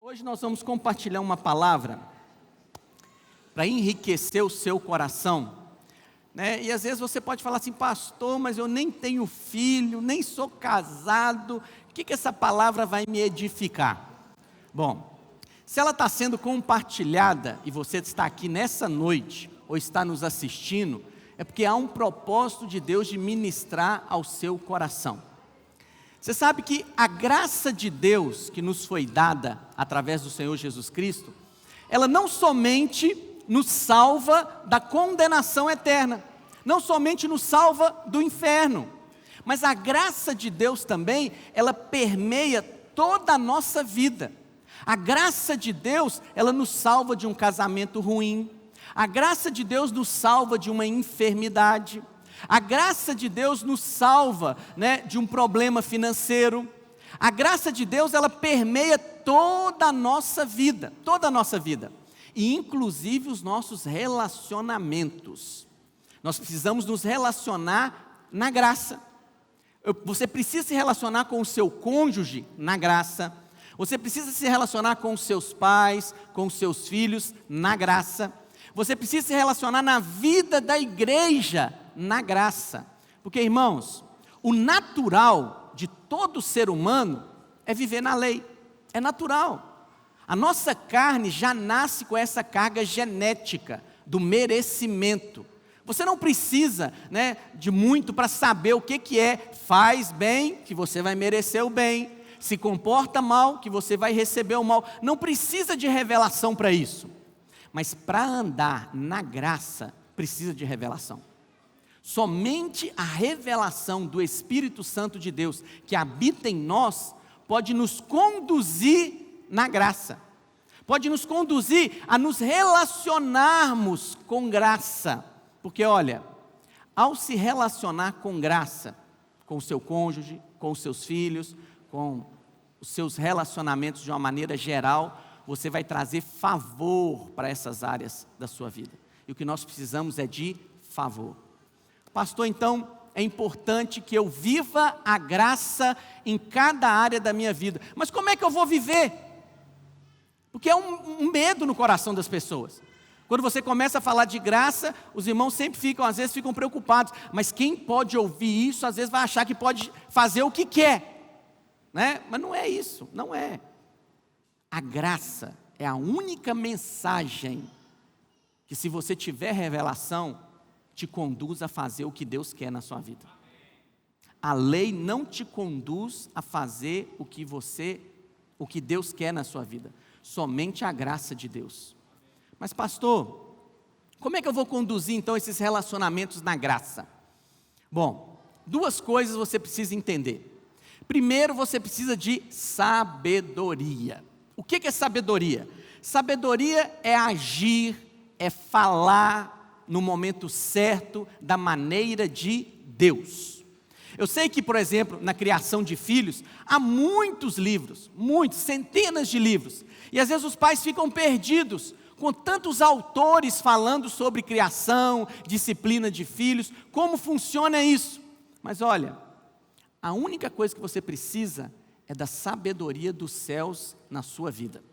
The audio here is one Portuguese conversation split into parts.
Hoje nós vamos compartilhar uma palavra para enriquecer o seu coração, né? E às vezes você pode falar assim: pastor, mas eu nem tenho filho, nem sou casado, o que essa palavra vai me edificar? Bom, se ela está sendo compartilhada e você está aqui nessa noite, ou está nos assistindo, é porque há um propósito de Deus de ministrar ao seu coração. Você sabe que a graça de Deus que nos foi dada através do Senhor Jesus Cristo, ela não somente nos salva da condenação eterna, não somente nos salva do inferno, mas a graça de Deus também, ela permeia toda a nossa vida. A graça de Deus, ela nos salva de um casamento ruim, a graça de Deus nos salva de uma enfermidade, a graça de Deus nos salva, de um problema financeiro. A graça de Deus, ela permeia toda a nossa vida, e inclusive os nossos relacionamentos. Nós precisamos nos relacionar na graça. Você precisa se relacionar com o seu cônjuge na graça. Você precisa se relacionar com os seus pais, com os seus filhos na graça. Você precisa se relacionar na vida da igreja na graça, porque, irmãos, o natural de todo ser humano é viver na lei, é natural. A nossa carne já nasce com essa carga genética do merecimento. Você não precisa, de muito para saber o que é: faz bem, que você vai merecer o bem, se comporta mal, que você vai receber o mal. Não precisa de revelação para isso, mas para andar na graça, precisa de revelação. Somente a revelação do Espírito Santo de Deus, que habita em nós, pode nos conduzir na graça, pode nos conduzir a nos relacionarmos com graça, porque olha, ao se relacionar com graça, com o seu cônjuge, com os seus filhos, com os seus relacionamentos de uma maneira geral, você vai trazer favor para essas áreas da sua vida, e o que nós precisamos é de favor. Pastor, então é importante que eu viva a graça em cada área da minha vida. Mas como é que eu vou viver? Porque é um medo no coração das pessoas. Quando você começa a falar de graça, os irmãos sempre às vezes ficam preocupados. Mas quem pode ouvir isso, às vezes vai achar que pode fazer o que quer, Mas não é isso, não é. A graça é a única mensagem que, se você tiver revelação, te conduz a fazer o que Deus quer na sua vida. A lei não te conduz a fazer o que Deus quer na sua vida. Somente a graça de Deus. Mas pastor, como é que eu vou conduzir então esses relacionamentos na graça? Bom, duas coisas você precisa entender. Primeiro, você precisa de sabedoria. O que é sabedoria? Sabedoria é agir, é falar no momento certo, da maneira de Deus. Eu sei que, por exemplo, na criação de filhos, há muitos livros, centenas de livros, e às vezes os pais ficam perdidos, com tantos autores falando sobre criação, disciplina de filhos, como funciona isso. Mas olha, a única coisa que você precisa é da sabedoria dos céus na sua vida.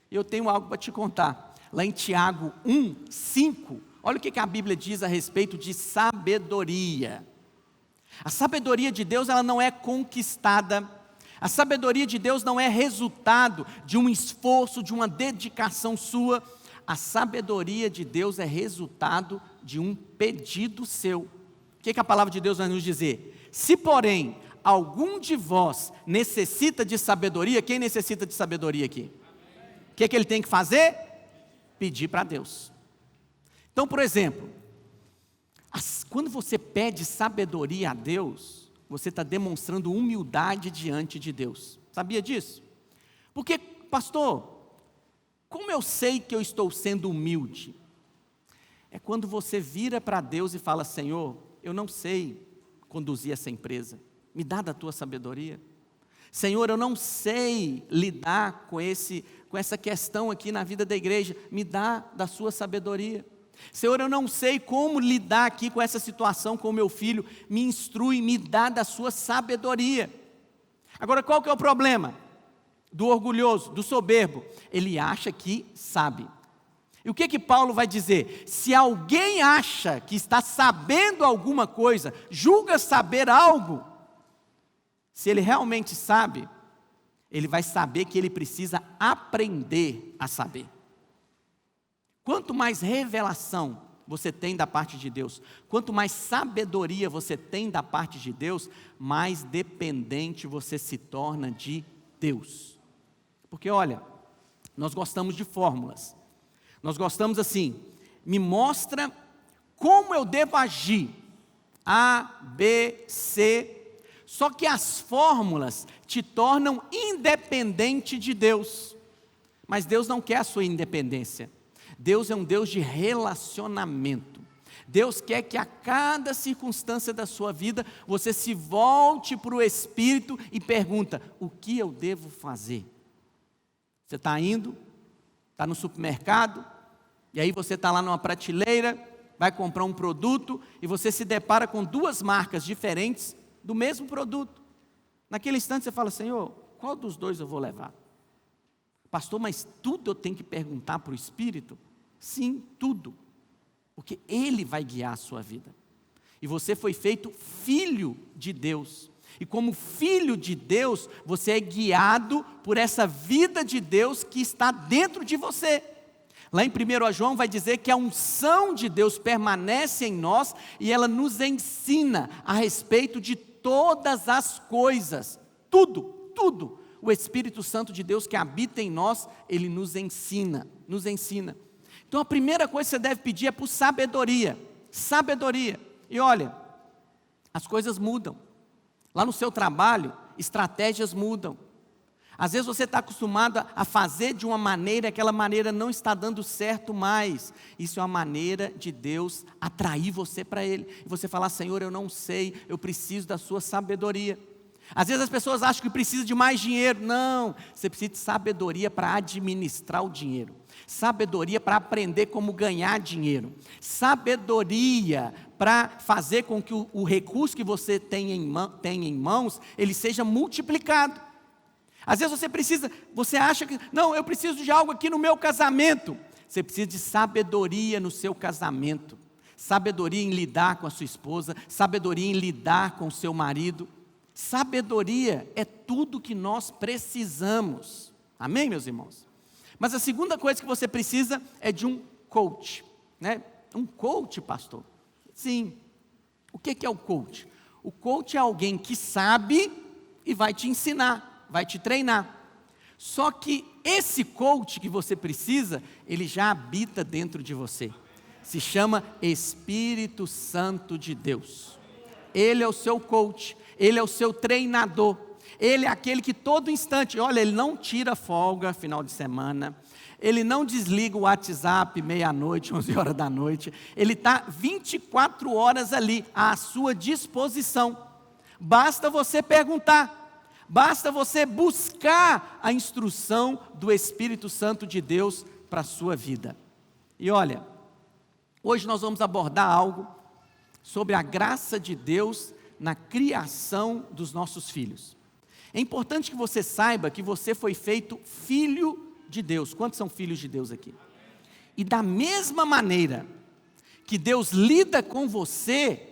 Eu tenho algo para te contar, lá em Tiago 1:5, olha o que a Bíblia diz a respeito de sabedoria. A sabedoria de Deus, ela não é conquistada. A sabedoria de Deus não é resultado de um esforço, de uma dedicação sua. A sabedoria de Deus é resultado de um pedido seu. O que a palavra de Deus vai nos dizer? Se, porém, algum de vós necessita de sabedoria, quem necessita de sabedoria aqui? O que ele tem que fazer? Pedir para Deus. Então, por exemplo, quando você pede sabedoria a Deus, você está demonstrando humildade diante de Deus. Sabia disso? Porque, pastor, como eu sei que eu estou sendo humilde? É quando você vira para Deus e fala: Senhor, eu não sei conduzir essa empresa, me dá da tua sabedoria. Senhor, eu não sei lidar com essa questão aqui na vida da igreja, me dá da sua sabedoria. Senhor, eu não sei como lidar aqui com essa situação com o meu filho, me instrui, me dá da sua sabedoria. Agora, qual que é o problema? do orgulhoso, do soberbo. Ele acha que sabe. E o que Paulo vai dizer? Se alguém acha que está sabendo alguma coisa, julga saber algo, se ele realmente sabe, ele vai saber que ele precisa aprender a saber. Quanto mais revelação você tem da parte de Deus, quanto mais sabedoria você tem da parte de Deus, mais dependente você se torna de Deus. Porque olha, nós gostamos de fórmulas, nós gostamos assim, me mostra como eu devo agir, A, B, C, só que as fórmulas te tornam independente de Deus, mas Deus não quer a sua independência. Deus é um Deus de relacionamento. Deus quer que a cada circunstância da sua vida, você se volte para o Espírito e pergunta, o que eu devo fazer? Você está indo, está no supermercado, e aí você está lá numa prateleira, vai comprar um produto, e você se depara com duas marcas diferentes do mesmo produto. Naquele instante você fala, Senhor, qual dos dois eu vou levar? Pastor, mas tudo eu tenho que perguntar para o Espírito? Sim, tudo, porque Ele vai guiar a sua vida, e você foi feito filho de Deus, e como filho de Deus, você é guiado por essa vida de Deus que está dentro de você. Lá em 1 João vai dizer que a unção de Deus permanece em nós, e ela nos ensina a respeito de todas as coisas, tudo, o Espírito Santo de Deus que habita em nós, Ele nos ensina. Então a primeira coisa que você deve pedir é por sabedoria, e olha, as coisas mudam, lá no seu trabalho, estratégias mudam, às vezes você está acostumado a fazer de uma maneira, aquela maneira não está dando certo mais, isso é uma maneira de Deus atrair você para Ele, e você falar, Senhor, eu não sei, eu preciso da sua sabedoria. Às vezes as pessoas acham que precisa de mais dinheiro, não, você precisa de sabedoria para administrar o dinheiro, sabedoria para aprender como ganhar dinheiro, sabedoria para fazer com que o recurso que você tem em mãos, ele seja multiplicado. Às vezes você acha que, não, eu preciso de algo aqui no meu casamento, você precisa de sabedoria no seu casamento, sabedoria em lidar com a sua esposa, sabedoria em lidar com o seu marido. Sabedoria é tudo que nós precisamos, amém, meus irmãos? Mas a segunda coisa que você precisa é de um coach, né? Um coach, pastor? Sim. O que é o coach? O coach é alguém que sabe e vai te ensinar, vai te treinar. Só que esse coach que você precisa, ele já habita dentro de você. Se chama Espírito Santo de Deus. Ele é o seu coach, Ele é o seu treinador, Ele é aquele que todo instante, olha, Ele não tira folga final de semana, Ele não desliga o WhatsApp meia-noite, 11 horas da noite, Ele está 24 horas ali à sua disposição. Basta você perguntar, basta você buscar a instrução do Espírito Santo de Deus para a sua vida. E olha, hoje nós vamos abordar algo sobre a graça de Deus na criação dos nossos filhos. É importante que você saiba que você foi feito filho de Deus. Quantos são filhos de Deus aqui? E da mesma maneira que Deus lida com você,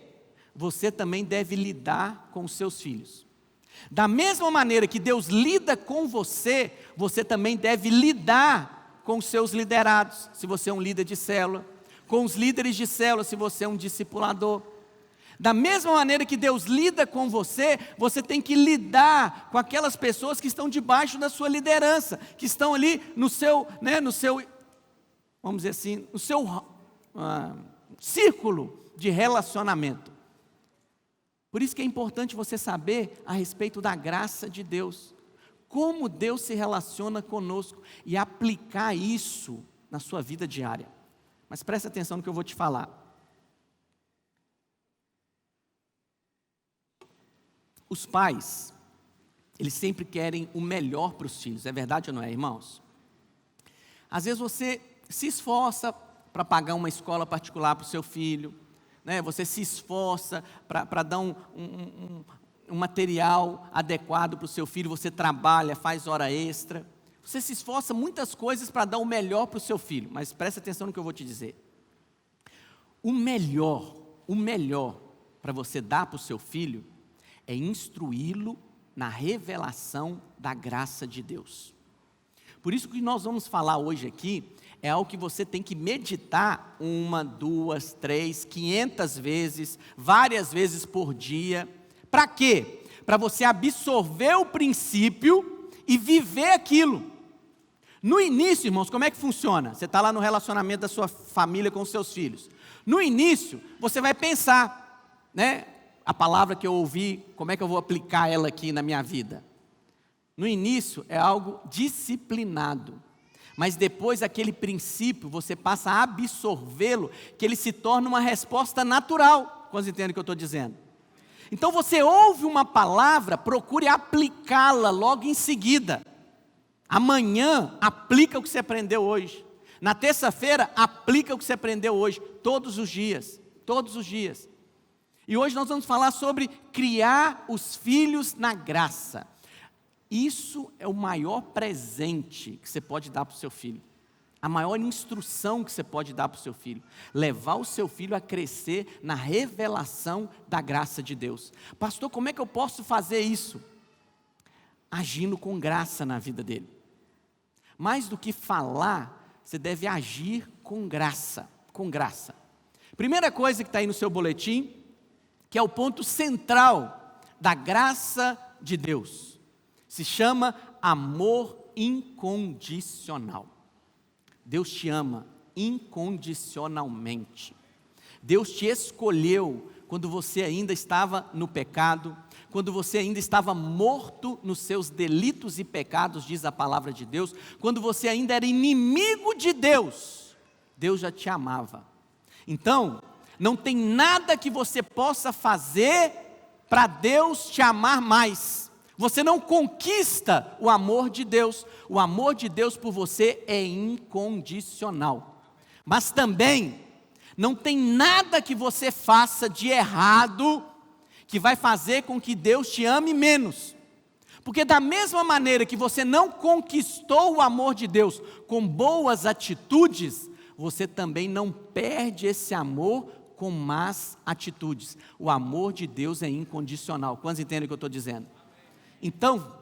você também deve lidar com os seus filhos. Da mesma maneira que Deus lida com você, você também deve lidar com os seus liderados, se você é um líder de célula, com os líderes de célula, se você é um discipulador. Da mesma maneira que Deus lida com você, você tem que lidar com aquelas pessoas que estão debaixo da sua liderança, que estão ali no seu, vamos dizer assim, no seu círculo de relacionamento. Por isso que é importante você saber a respeito da graça de Deus, como Deus se relaciona conosco e aplicar isso na sua vida diária. Mas preste atenção no que eu vou te falar. Os pais, eles sempre querem o melhor para os filhos, é verdade ou não é, irmãos? Às vezes você se esforça para pagar uma escola particular para o seu filho, né? Você se esforça para dar um material adequado para o seu filho, você trabalha, faz hora extra, você se esforça muitas coisas para dar o melhor para o seu filho, mas preste atenção no que eu vou te dizer. O melhor para você dar para o seu filho é instruí-lo na revelação da graça de Deus. Por isso que nós vamos falar hoje aqui, é algo que você tem que meditar 1, 2, 3, 500 vezes, várias vezes por dia. Para quê? Para você absorver o princípio e viver aquilo. No início, irmãos, como é que funciona? Você está lá no relacionamento da sua família com os seus filhos. No início, você vai pensar, né? A palavra que eu ouvi, como é que eu vou aplicar ela aqui na minha vida? No início é algo disciplinado, mas depois aquele princípio você passa a absorvê-lo, que ele se torna uma resposta natural. Quantos entendem o que eu estou dizendo? Então você ouve uma palavra, procure aplicá-la logo em seguida. Amanhã, aplica o que você aprendeu hoje. Na terça-feira, aplica o que você aprendeu hoje, todos os dias, todos os dias. E hoje nós vamos falar sobre criar os filhos na graça. Isso é o maior presente que você pode dar para o seu filho. A maior instrução que você pode dar para o seu filho. Levar o seu filho a crescer na revelação da graça de Deus. Pastor, como é que eu posso fazer isso? Agindo com graça na vida dele. Mais do que falar, você deve agir com graça. Com graça. Primeira coisa que está aí no seu boletim, que é o ponto central da graça de Deus, se chama amor incondicional. Deus te ama incondicionalmente. Deus te escolheu quando você ainda estava no pecado, quando você ainda estava morto nos seus delitos e pecados, diz a palavra de Deus, quando você ainda era inimigo de Deus, Deus já te amava. Então, não tem nada que você possa fazer para Deus te amar mais. Você não conquista o amor de Deus. O amor de Deus por você é incondicional. Mas também, não tem nada que você faça de errado que vai fazer com que Deus te ame menos. Porque da mesma maneira que você não conquistou o amor de Deus com boas atitudes, você também não perde esse amor com más atitudes. O amor de Deus é incondicional. Quantos entendem o que eu estou dizendo? Então,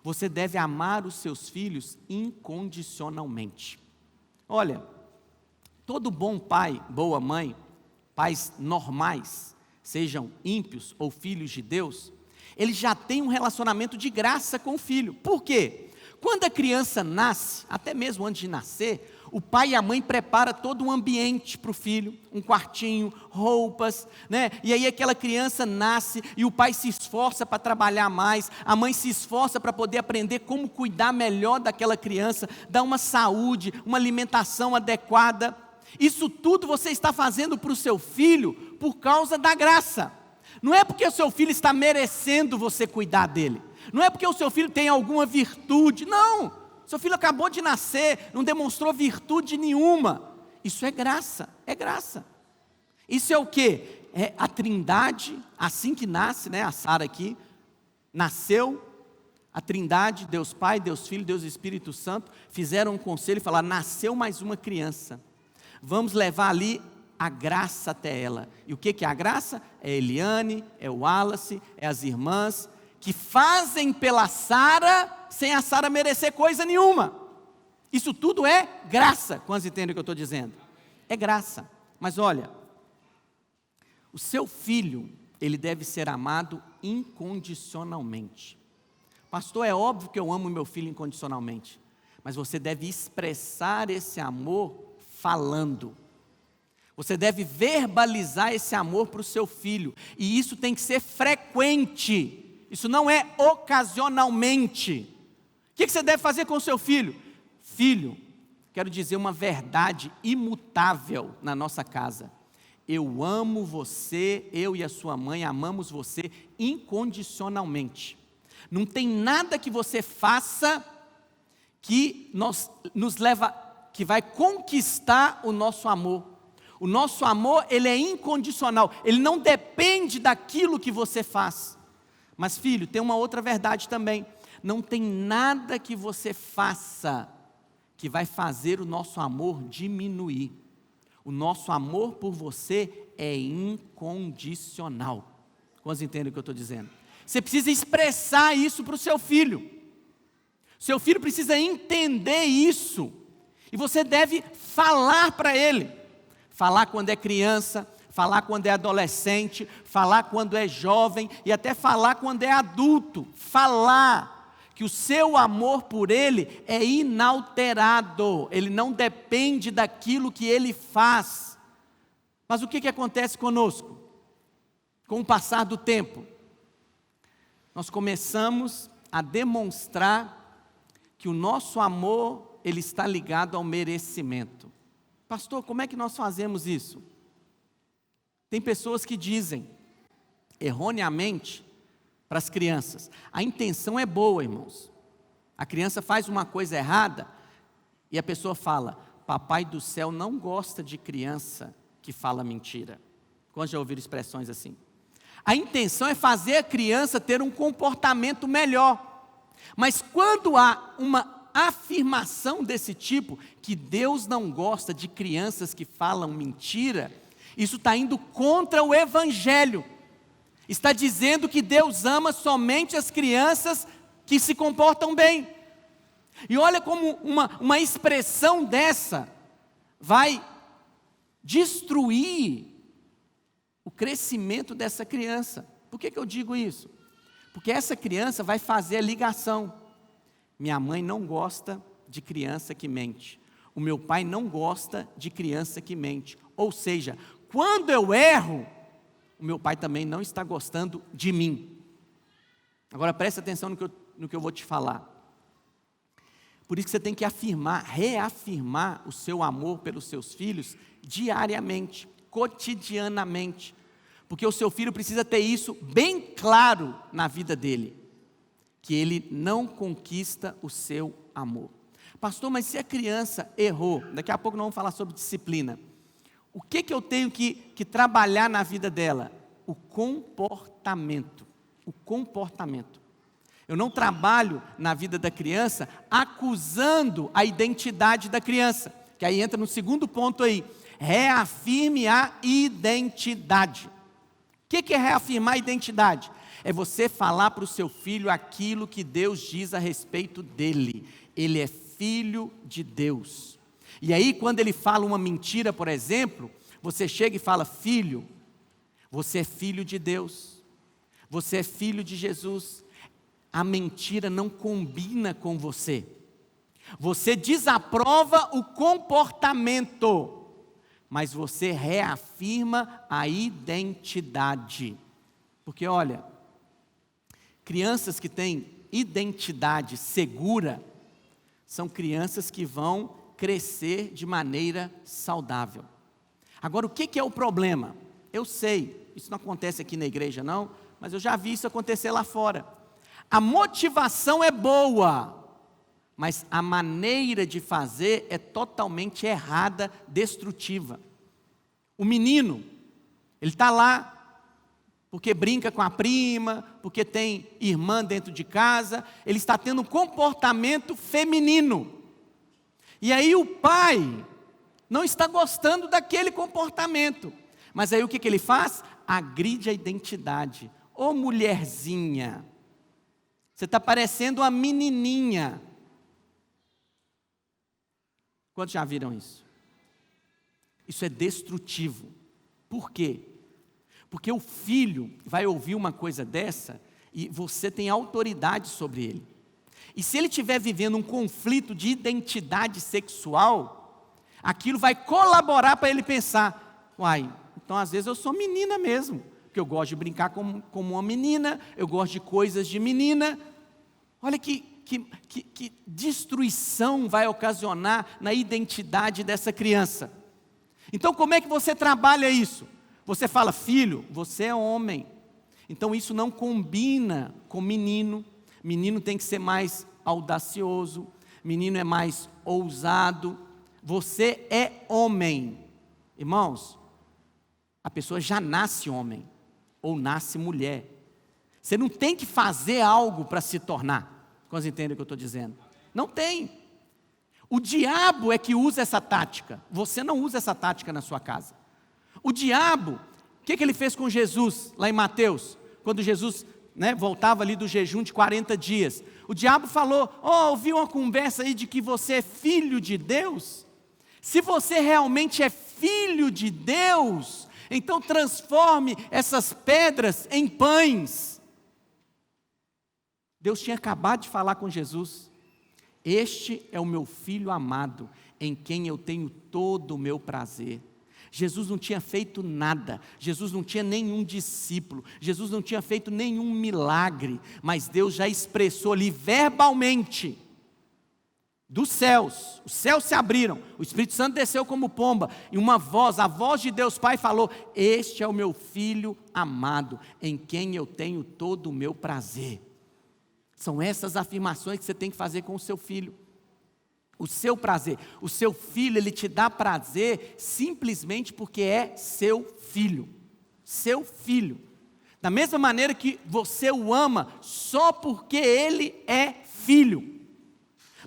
você deve amar os seus filhos incondicionalmente. Olha, todo bom pai, boa mãe, pais normais, sejam ímpios ou filhos de Deus, ele já tem um relacionamento de graça com o filho. Por quê? Quando a criança nasce, até mesmo antes de nascer, o pai e a mãe preparam todo um ambiente para o filho, um quartinho, roupas, né? E aí aquela criança nasce e o pai se esforça para trabalhar mais, a mãe se esforça para poder aprender como cuidar melhor daquela criança, dar uma saúde, uma alimentação adequada. Isso tudo você está fazendo para o seu filho por causa da graça. Não é porque o seu filho está merecendo você cuidar dele. Não é porque o seu filho tem alguma virtude. Não. Seu filho acabou de nascer, não demonstrou virtude nenhuma. Isso é graça, é graça. Isso é o quê? É a Trindade, assim que nasce, né? A Sara aqui, nasceu, a Trindade, Deus Pai, Deus Filho, Deus Espírito Santo, fizeram um conselho e falaram, nasceu mais uma criança. Vamos levar ali a graça até ela. E o que é a graça? É Eliane, é o Wallace, é as irmãs, que fazem pela Sara, sem a Sara merecer coisa nenhuma. Isso tudo é graça. Quantos entendem o que eu estou dizendo? É graça. Mas olha, o seu filho, ele deve ser amado incondicionalmente. Pastor, é óbvio que eu amo meu filho incondicionalmente, mas você deve expressar esse amor falando. Você deve verbalizar esse amor para o seu filho, e isso tem que ser frequente. Isso não é ocasionalmente. O que você deve fazer com o seu filho? Filho, quero dizer uma verdade imutável na nossa casa. Eu amo você, eu e a sua mãe amamos você incondicionalmente. Não tem nada que você faça que nos leva, que vai conquistar o nosso amor. O nosso amor, ele é incondicional. Ele não depende daquilo que você faz. Mas filho, tem uma outra verdade também. Não tem nada que você faça que vai fazer o nosso amor diminuir. O nosso amor por você é incondicional. Quantos entendem o que eu estou dizendo? Você precisa expressar isso para o seu filho. Seu filho precisa entender isso. E você deve falar para ele. Falar quando é criança, falar quando é adolescente, falar quando é jovem e até falar quando é adulto. Falar que o seu amor por ele é inalterado. Ele não depende daquilo que ele faz. Mas o que acontece conosco? Com o passar do tempo, nós começamos a demonstrar que o nosso amor, ele está ligado ao merecimento. Pastor, como é que nós fazemos isso? Tem pessoas que dizem, erroneamente, para as crianças, a intenção é boa, irmãos. A criança faz uma coisa errada e a pessoa fala, papai do céu não gosta de criança que fala mentira. Quantos já ouviram expressões assim? A intenção é fazer a criança ter um comportamento melhor. Mas quando há uma afirmação desse tipo, que Deus não gosta de crianças que falam mentira, isso está indo contra o Evangelho. Está dizendo que Deus ama somente as crianças que se comportam bem. E olha como uma expressão dessa vai destruir o crescimento dessa criança. Por que eu digo isso? Porque essa criança vai fazer a ligação. Minha mãe não gosta de criança que mente. O meu pai não gosta de criança que mente. Ou seja, quando eu erro, o meu pai também não está gostando de mim. Agora preste atenção no que eu vou te falar. Por isso que você tem que afirmar, reafirmar o seu amor pelos seus filhos diariamente, cotidianamente. Porque o seu filho precisa ter isso bem claro na vida dele. Que ele não conquista o seu amor. Pastor, mas se a criança errou, daqui a pouco nós vamos falar sobre disciplina. O que eu tenho que trabalhar na vida dela? O comportamento. O comportamento. Eu não trabalho na vida da criança acusando a identidade da criança. Que aí entra no segundo ponto aí. Reafirme a identidade. O que é reafirmar a identidade? É você falar para o seu filho aquilo que Deus diz a respeito dele. Ele é filho de Deus. E aí quando ele fala uma mentira, por exemplo, você chega e fala, filho, você é filho de Deus. Você é filho de Jesus. A mentira não combina com você. Você desaprova o comportamento, mas você reafirma a identidade. Porque olha, crianças que têm identidade segura, são crianças que vão crescer de maneira saudável. Agora, o que é o problema? Eu sei, isso não acontece aqui na igreja não, mas eu já vi isso acontecer lá fora. A motivação é boa, mas a maneira de fazer é totalmente errada, destrutiva. O menino, ele está lá, porque brinca com a prima, porque tem irmã dentro de casa, ele está tendo um comportamento feminino. E aí o pai não está gostando daquele comportamento. Mas aí o que ele faz? Agride a identidade. Ô mulherzinha, você está parecendo uma menininha. Quantos já viram isso? Isso é destrutivo. Por quê? Porque o filho vai ouvir uma coisa dessa e você tem autoridade sobre ele. E se ele estiver vivendo um conflito de identidade sexual, aquilo vai colaborar para ele pensar, uai, então às vezes eu sou menina mesmo, porque eu gosto de brincar como uma menina, eu gosto de coisas de menina. Olha que destruição vai ocasionar na identidade dessa criança. Então como é que você trabalha isso? Você fala, filho, você é homem, então isso não combina com menino. Menino tem que ser mais audacioso, menino é mais ousado. Você é homem. Irmãos, a pessoa já nasce homem ou nasce mulher. Você não tem que fazer algo para se tornar. Vocês entendem o que eu estou dizendo? Não tem. O diabo é que usa essa tática. Você não usa essa tática na sua casa. O diabo, o que ele fez com Jesus, lá em Mateus? Quando Jesus voltava ali do jejum de 40 dias. O diabo falou, ouvi uma conversa aí de que você é filho de Deus? Se você realmente é filho de Deus, então transforme essas pedras em pães. Deus tinha acabado de falar com Jesus. Este é o meu filho amado, em quem eu tenho todo o meu prazer. Jesus não tinha feito nada, Jesus não tinha nenhum discípulo, Jesus não tinha feito nenhum milagre, mas Deus já expressou ali verbalmente, dos céus, os céus se abriram, o Espírito Santo desceu como pomba, e uma voz, a voz de Deus Pai falou, este é o meu filho amado, em quem eu tenho todo o meu prazer. São essas afirmações que você tem que fazer com o seu filho. O seu prazer, o seu filho, ele te dá prazer simplesmente porque é seu filho. Seu filho. Da mesma maneira que você o ama só porque ele é filho.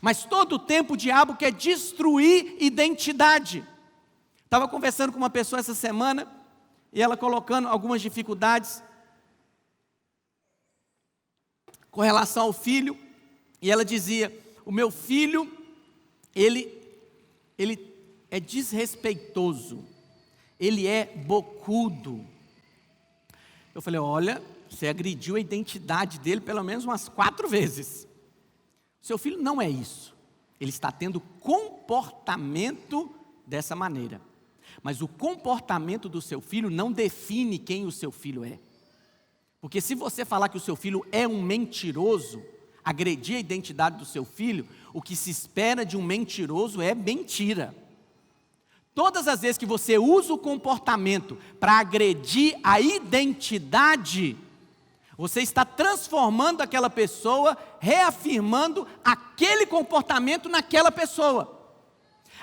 Mas todo o tempo o diabo quer destruir identidade. Estava conversando com uma pessoa essa semana e ela colocando algumas dificuldades com relação ao filho, e ela dizia, o meu filho, ele é desrespeitoso, ele é bocudo. Eu falei, olha, você agrediu a identidade dele pelo menos umas 4 vezes. Seu filho não é isso, ele está tendo comportamento dessa maneira, mas o comportamento do seu filho não define quem o seu filho é. Porque se você falar que o seu filho é um mentiroso, agredir a identidade do seu filho, o que se espera de um mentiroso é mentira. Todas as vezes que você usa o comportamento para agredir a identidade, você está transformando aquela pessoa, reafirmando aquele comportamento naquela pessoa.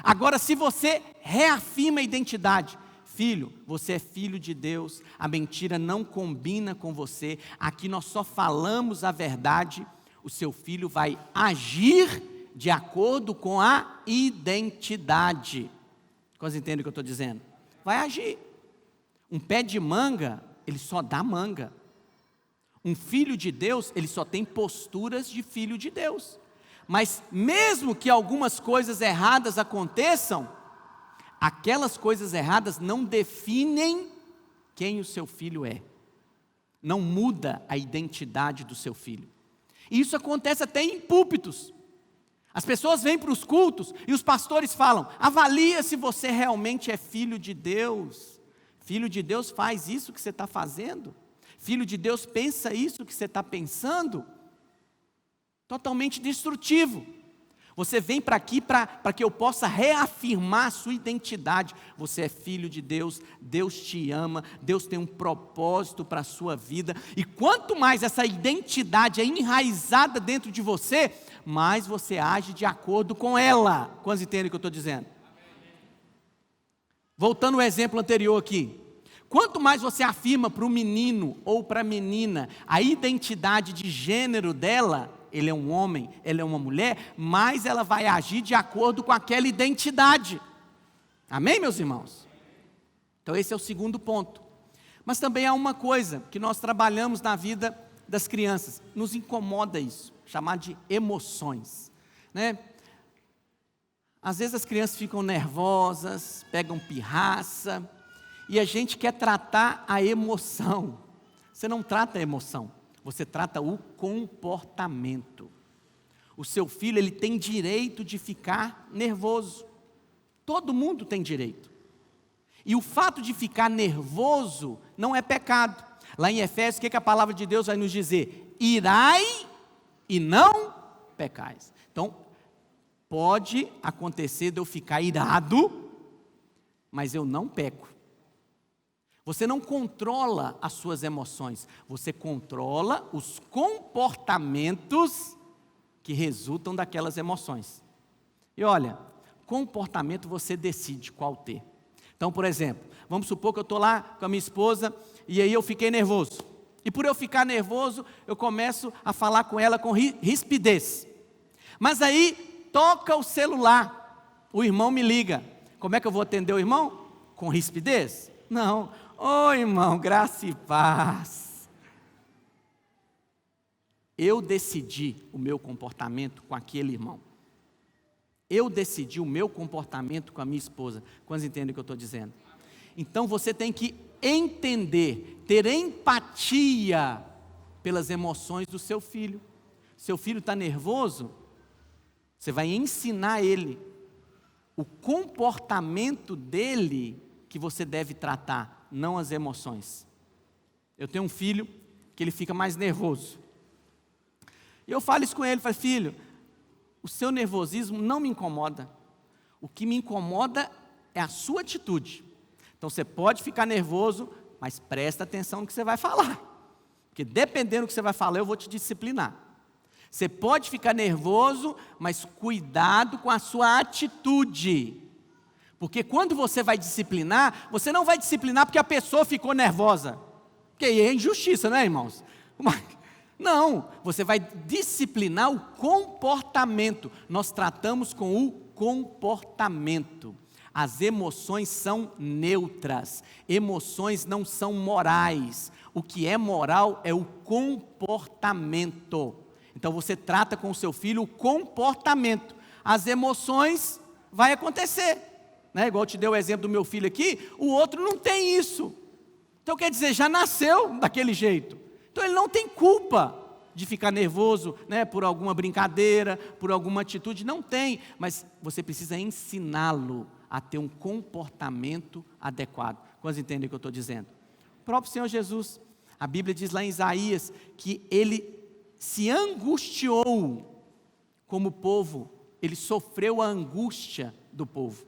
Agora, se você reafirma a identidade, filho, você é filho de Deus, a mentira não combina com você, aqui nós só falamos a verdade, o seu filho vai agir de acordo com a identidade. Vocês entendem o que eu estou dizendo? Vai agir. Um pé de manga, ele só dá manga. Um filho de Deus, ele só tem posturas de filho de Deus. Mas mesmo que algumas coisas erradas aconteçam, aquelas coisas erradas não definem quem o seu filho é. Não muda a identidade do seu filho. E isso acontece até em púlpitos. As pessoas vêm para os cultos e os pastores falam, avalia se você realmente é filho de Deus. Filho de Deus faz isso que você está fazendo. Filho de Deus pensa isso que você está pensando. Totalmente destrutivo. Você vem para aqui para que eu possa reafirmar a sua identidade. Você é filho de Deus, Deus te ama, Deus tem um propósito para a sua vida. E quanto mais essa identidade é enraizada dentro de você, mais você age de acordo com ela. Quantos entendem o que eu estou dizendo? Voltando ao exemplo anterior aqui. Quanto mais você afirma para o menino ou para a menina a identidade de gênero dela, ele é um homem, ela é uma mulher, mais ela vai agir de acordo com aquela identidade. Amém, meus irmãos? Então esse é o segundo ponto. Mas também há uma coisa que nós trabalhamos na vida das crianças, nos incomoda isso, chamado de emoções, né? Às vezes as crianças ficam nervosas, pegam pirraça, e a gente quer tratar a emoção. Você não trata a emoção, você trata o comportamento. O seu filho, ele tem direito de ficar nervoso. Todo mundo tem direito. E o fato de ficar nervoso não é pecado. Lá em Efésios, o que a palavra de Deus vai nos dizer? Irai e não pecais. Então, pode acontecer de eu ficar irado, mas eu não peco. Você não controla as suas emoções, você controla os comportamentos que resultam daquelas emoções. E olha, comportamento você decide qual ter. Então, por exemplo, vamos supor que eu estou lá com a minha esposa e aí eu fiquei nervoso. E por eu ficar nervoso, eu começo a falar com ela com rispidez. Mas aí, toca o celular, o irmão me liga. Como é que eu vou atender o irmão? Com rispidez? Não. Oi, irmão, graça e paz. Eu decidi o meu comportamento com aquele irmão. Eu decidi o meu comportamento com a minha esposa. Quantos entendem o que eu estou dizendo? Então você tem que entender, ter empatia pelas emoções do seu filho. Seu filho está nervoso, você vai ensinar ele o comportamento dele que você deve tratar, não as emoções. Eu tenho um filho que ele fica mais nervoso. E eu falo isso com ele, falo, filho, o seu nervosismo não me incomoda. O que me incomoda é a sua atitude. Então você pode ficar nervoso, mas presta atenção no que você vai falar. Porque dependendo do que você vai falar, eu vou te disciplinar. Você pode ficar nervoso, mas cuidado com a sua atitude. Porque quando você vai disciplinar, você não vai disciplinar porque a pessoa ficou nervosa. Porque aí é injustiça, não é, irmãos? Não, você vai disciplinar o comportamento. Nós tratamos com o comportamento. As emoções são neutras, emoções não são morais. O que é moral é o comportamento. Então você trata com o seu filho o comportamento. As emoções vai acontecer, né? Igual eu te dei o exemplo do meu filho aqui, o outro não tem isso. Então quer dizer, já nasceu daquele jeito. Então ele não tem culpa de ficar nervoso, né, por alguma brincadeira, por alguma atitude, não tem. Mas você precisa ensiná-lo a ter um comportamento adequado. Quantos entendem o que eu estou dizendo? O próprio Senhor Jesus, a Bíblia diz lá em Isaías, que Ele se angustiou como povo, Ele sofreu a angústia do povo.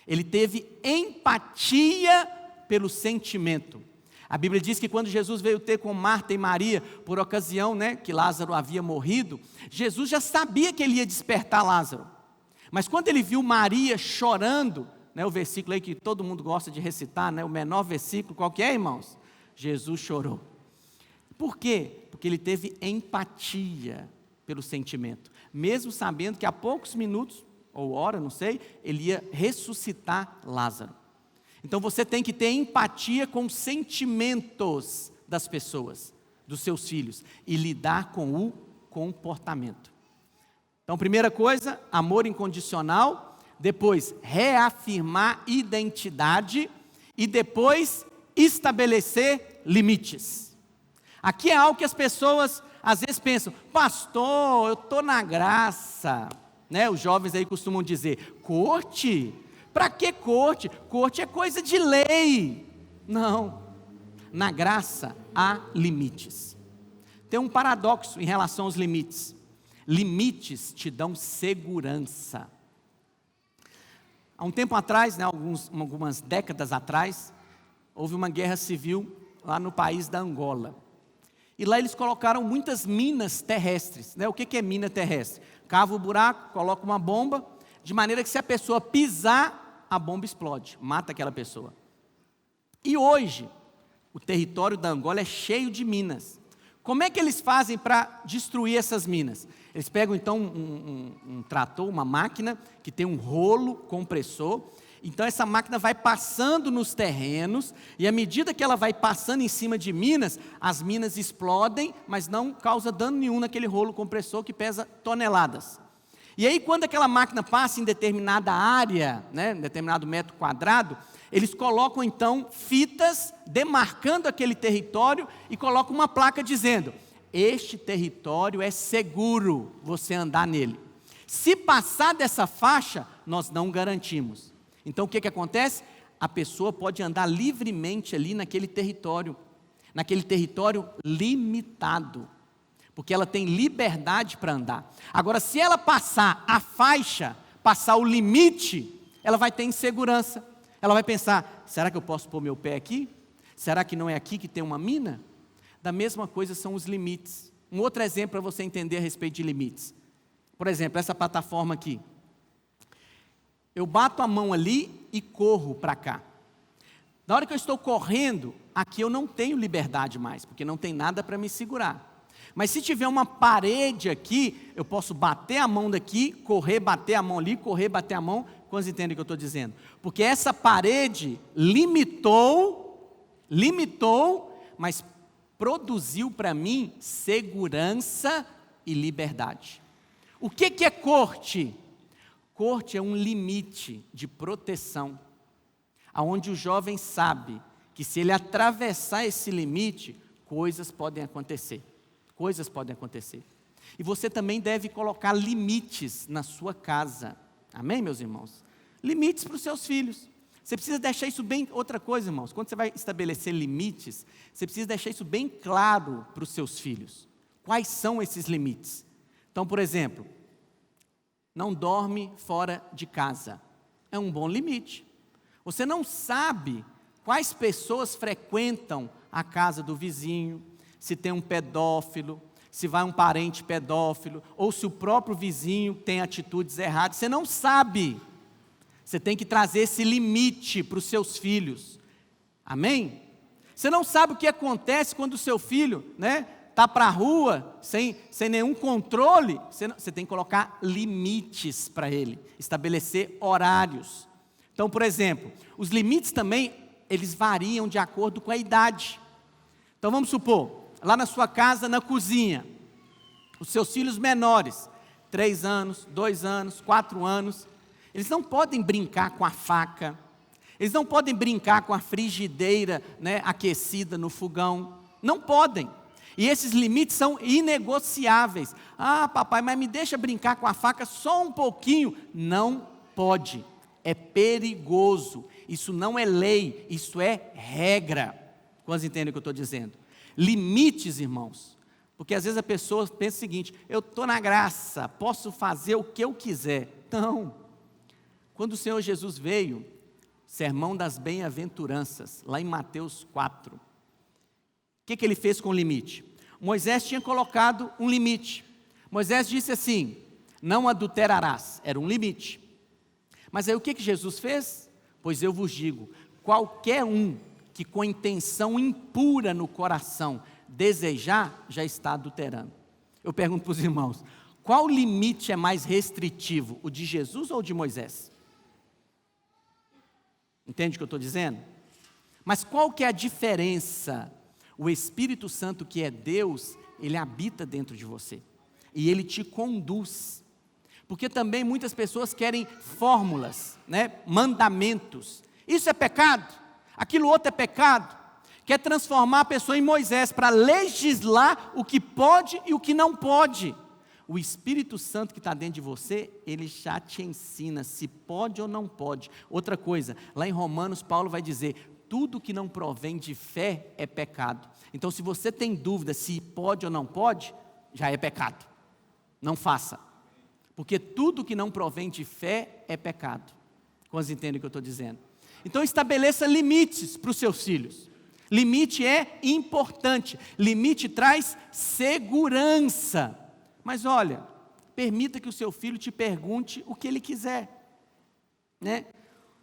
Ele teve empatia pelo sentimento. A Bíblia diz que quando Jesus veio ter com Marta e Maria, por ocasião, né, que Lázaro havia morrido, Jesus já sabia que ele ia despertar Lázaro. Mas quando ele viu Maria chorando, né, o versículo aí que todo mundo gosta de recitar, né, o menor versículo, qual que é, irmãos? Jesus chorou. Por quê? Porque ele teve empatia pelo sentimento. Mesmo sabendo que há poucos minutos, ou hora, não sei, ele ia ressuscitar Lázaro. Então você tem que ter empatia com os sentimentos das pessoas, dos seus filhos, e lidar com o comportamento. Então, primeira coisa, amor incondicional, depois reafirmar identidade e depois estabelecer limites. Aqui é algo que as pessoas às vezes pensam, pastor, eu estou na graça, né? Os jovens aí costumam dizer, corte. Para que corte? Corte é coisa de lei. Não, na graça há limites. Tem um paradoxo em relação aos limites. Limites te dão segurança. Há um tempo atrás, né, algumas décadas atrás, houve uma guerra civil lá no país da Angola. E lá eles colocaram muitas minas terrestres, né? O que é mina terrestre? Cava o buraco, coloca uma bomba, de maneira que se a pessoa pisar, a bomba explode, mata aquela pessoa. E hoje, o território da Angola é cheio de minas. Como é que eles fazem para destruir essas minas? Eles pegam então um trator, uma máquina, que tem um rolo compressor. Então essa máquina vai passando nos terrenos, e à medida que ela vai passando em cima de minas, as minas explodem, mas não causa dano nenhum naquele rolo compressor que pesa toneladas. E aí quando aquela máquina passa em determinada área, né, em determinado metro quadrado, eles colocam então fitas demarcando aquele território e colocam uma placa dizendo, este território é seguro você andar nele. Se passar dessa faixa, nós não garantimos. Então o que acontece? A pessoa pode andar livremente ali naquele território limitado, porque ela tem liberdade para andar. Agora, se ela passar a faixa, passar o limite, ela vai ter insegurança. Ela vai pensar, será que eu posso pôr meu pé aqui? Será que não é aqui que tem uma mina? Da mesma coisa são os limites. Um outro exemplo para você entender a respeito de limites. Por exemplo, essa plataforma aqui. Eu bato a mão ali e corro para cá. Na hora que eu estou correndo, aqui eu não tenho liberdade mais, porque não tem nada para me segurar. Mas se tiver uma parede aqui, eu posso bater a mão daqui, correr, bater a mão ali, correr, bater a mão. Quantos entendem o que eu estou dizendo? Porque essa parede limitou, mas produziu para mim segurança e liberdade. O que é corte? Corte é um limite de proteção, aonde o jovem sabe que se ele atravessar esse limite, coisas podem acontecer. Coisas podem acontecer. E você também deve colocar limites na sua casa. Amém, meus irmãos? Limites para os seus filhos. Você precisa deixar isso bem... Outra coisa, irmãos, quando você vai estabelecer limites, você precisa deixar isso bem claro para os seus filhos. Quais são esses limites? Então, por exemplo, não dorme fora de casa. É um bom limite. Você não sabe quais pessoas frequentam a casa do vizinho, se tem um pedófilo, se vai um parente pedófilo, ou se o próprio vizinho tem atitudes erradas. Você não sabe. Você tem que trazer esse limite para os seus filhos. Amém? Você não sabe o que acontece quando o seu filho, está para a rua, sem nenhum controle. Você tem que colocar limites para ele, estabelecer horários. Então, por exemplo, os limites também, eles variam de acordo com a idade. Então, vamos supor, lá na sua casa, na cozinha, os seus filhos menores, 3 anos, 2 anos, 4 anos, eles não podem brincar com a faca, eles não podem brincar com a frigideira, aquecida no fogão, não podem. E esses limites são inegociáveis. Ah, papai, mas me deixa brincar com a faca só um pouquinho. Não pode, é perigoso, isso não é lei, isso é regra. Quantos entendem o que eu estou dizendo? Limites, irmãos, porque às vezes a pessoa pensa o seguinte: eu estou na graça, posso fazer o que eu quiser. Não. Quando o Senhor Jesus veio, sermão das bem-aventuranças, lá em Mateus 4, o que ele fez com o limite? Moisés tinha colocado um limite. Moisés disse assim: não adulterarás, era um limite. Mas aí o que Jesus fez? Pois eu vos digo, qualquer um que com intenção impura no coração desejar, já está adulterando. Eu pergunto para os irmãos, qual limite é mais restritivo, o de Jesus ou o de Moisés? Entende o que eu estou dizendo? Mas qual que é a diferença? O Espírito Santo, que é Deus, ele habita dentro de você, e ele te conduz, porque também muitas pessoas querem fórmulas, mandamentos. Isso é pecado? Aquilo outro é pecado? Quer transformar a pessoa em Moisés para legislar o que pode e o que não pode. O Espírito Santo que está dentro de você, ele já te ensina se pode ou não pode. Outra coisa, lá em Romanos, Paulo vai dizer: tudo que não provém de fé é pecado. Então, se você tem dúvida se pode ou não pode, já é pecado. Não faça. Porque tudo que não provém de fé é pecado. Quantos entendem o que eu estou dizendo? Então estabeleça limites para os seus filhos. Limite é importante. Limite traz segurança. Mas olha, permita que o seu filho te pergunte o que ele quiser.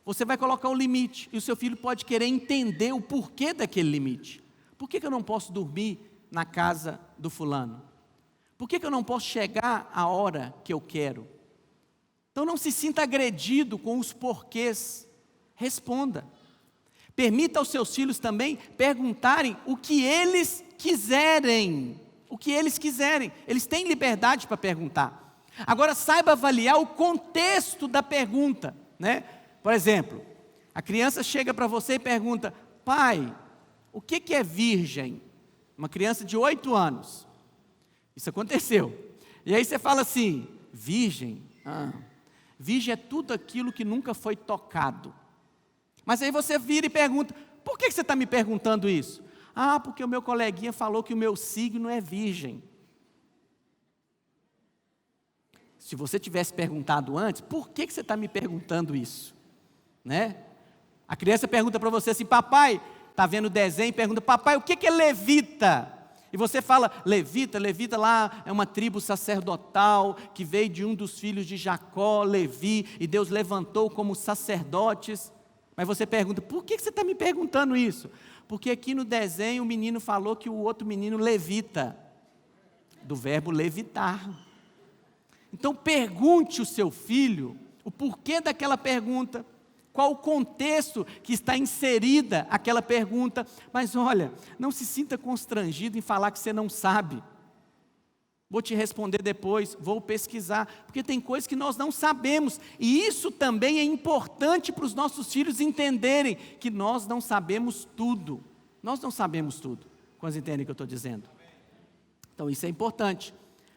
Você vai colocar um limite, e o seu filho pode querer entender o porquê daquele limite. Por que eu não posso dormir na casa do fulano? Por que eu não posso chegar a hora que eu quero? Então não se sinta agredido com os porquês. Responda. Permita aos seus filhos também perguntarem o que eles quiserem. O que eles quiserem. Eles têm liberdade para perguntar. Agora saiba avaliar o contexto da pergunta, Por exemplo, a criança chega para você e pergunta: pai, o que é virgem? Uma criança de 8 anos. Isso aconteceu. E aí você fala assim: virgem? Virgem é tudo aquilo que nunca foi tocado. Mas aí você vira e pergunta: por que você está me perguntando isso? Porque o meu coleguinha falou que o meu signo é virgem. Se você tivesse perguntado antes, por que você está me perguntando isso? A criança pergunta para você assim: papai, está vendo desenho e pergunta: papai, o que é levita? E você fala: levita lá é uma tribo sacerdotal que veio de um dos filhos de Jacó, Levi, e Deus levantou como sacerdotes. Mas você pergunta, por que você está me perguntando isso? Porque aqui no desenho o menino falou que o outro menino levita, do verbo levitar. Então pergunte ao seu filho o porquê daquela pergunta, qual o contexto que está inserida aquela pergunta. Mas olha, não se sinta constrangido em falar que você não sabe. Vou te responder depois, vou pesquisar, porque tem coisas que nós não sabemos, e isso também é importante para os nossos filhos entenderem, que nós não sabemos tudo. Nós não sabemos tudo. Quantos entendem o que eu estou dizendo? Então isso é importante.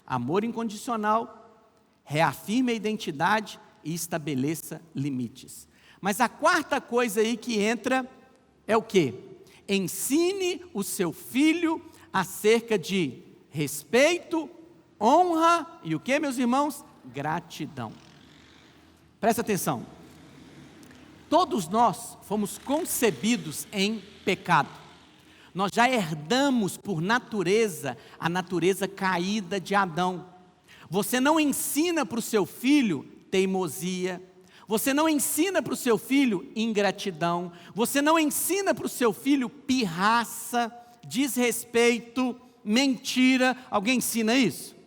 Amor incondicional, reafirme a identidade e estabeleça limites. Mas a quarta coisa aí que entra é o quê? Ensine o seu filho acerca de respeito, honra e o que, meus irmãos? Gratidão. Presta atenção. Todos nós fomos concebidos em pecado. Nós já herdamos por natureza a natureza caída de Adão. Você não ensina para o seu filho teimosia, você não ensina para o seu filho ingratidão, você não ensina para o seu filho pirraça, desrespeito, mentira. Alguém ensina isso?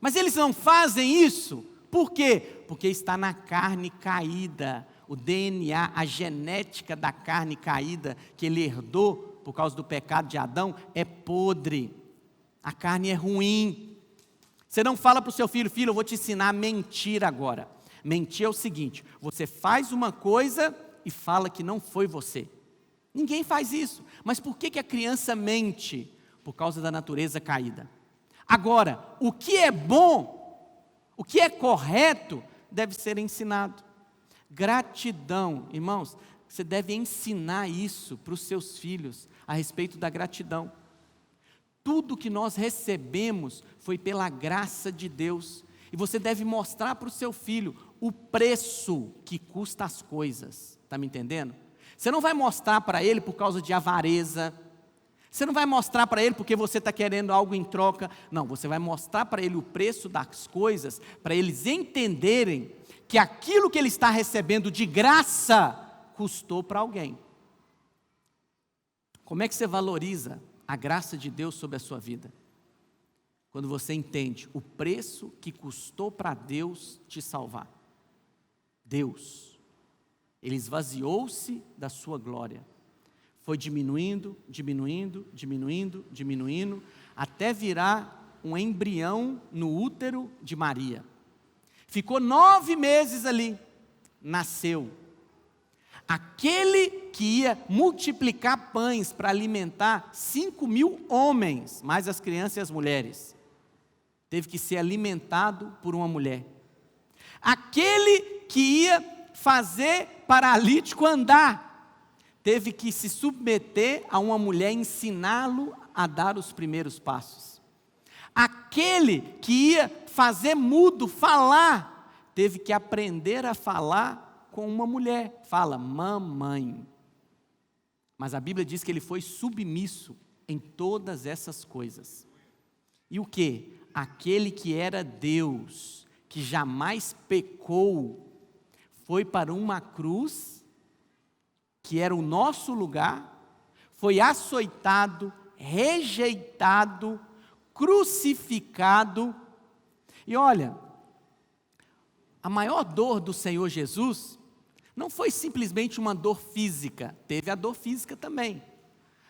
Mas eles não fazem isso, por quê? Porque está na carne caída, o DNA, a genética da carne caída, que ele herdou por causa do pecado de Adão, é podre, a carne é ruim. Você não fala para o seu filho, filho, eu vou te ensinar a mentir agora. Mentir é o seguinte, você faz uma coisa e fala que não foi você. Ninguém faz isso, mas por que a criança mente? Por causa da natureza caída. Agora, o que é bom, o que é correto, deve ser ensinado. Gratidão, irmãos, você deve ensinar isso para os seus filhos, a respeito da gratidão. Tudo que nós recebemos foi pela graça de Deus, e você deve mostrar para o seu filho o preço que custa as coisas, está me entendendo? Você não vai mostrar para ele por causa de avareza, você não vai mostrar para ele porque você está querendo algo em troca. Não, você vai mostrar para ele o preço das coisas, para eles entenderem que aquilo que ele está recebendo de graça, custou para alguém. Como é que você valoriza a graça de Deus sobre a sua vida? Quando você entende o preço que custou para Deus te salvar. Deus, Ele esvaziou-se da sua glória. Foi diminuindo, diminuindo, diminuindo, diminuindo, até virar um embrião no útero de Maria. Ficou 9 meses ali, nasceu. Aquele que ia multiplicar pães para alimentar 5.000 homens, mais as crianças e as mulheres, teve que ser alimentado por uma mulher. Aquele que ia fazer paralítico andar, teve que se submeter a uma mulher, ensiná-lo a dar os primeiros passos. Aquele que ia fazer mudo falar, teve que aprender a falar com uma mulher. Fala, mamãe. Mas a Bíblia diz que ele foi submisso em todas essas coisas. E o que? Aquele que era Deus, que jamais pecou, foi para uma cruz, que era o nosso lugar, foi açoitado, rejeitado, crucificado. E olha, a maior dor do Senhor Jesus não foi simplesmente uma dor física, teve a dor física também.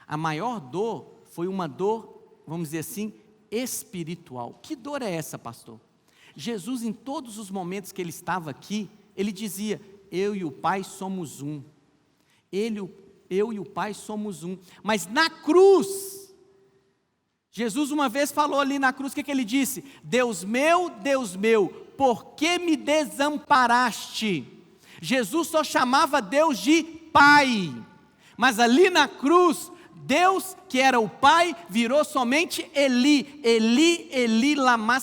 A maior dor foi uma dor, vamos dizer assim, espiritual. Que dor é essa, pastor? Jesus, em todos os momentos que ele estava aqui, ele dizia, eu e o Pai somos um. Eu e o Pai somos um. Mas na cruz, Jesus uma vez falou ali na cruz, o que ele disse? Deus meu, por que me desamparaste? Jesus só chamava Deus de Pai. Mas ali na cruz, Deus, que era o Pai, virou somente Eli. Eli, Eli, lama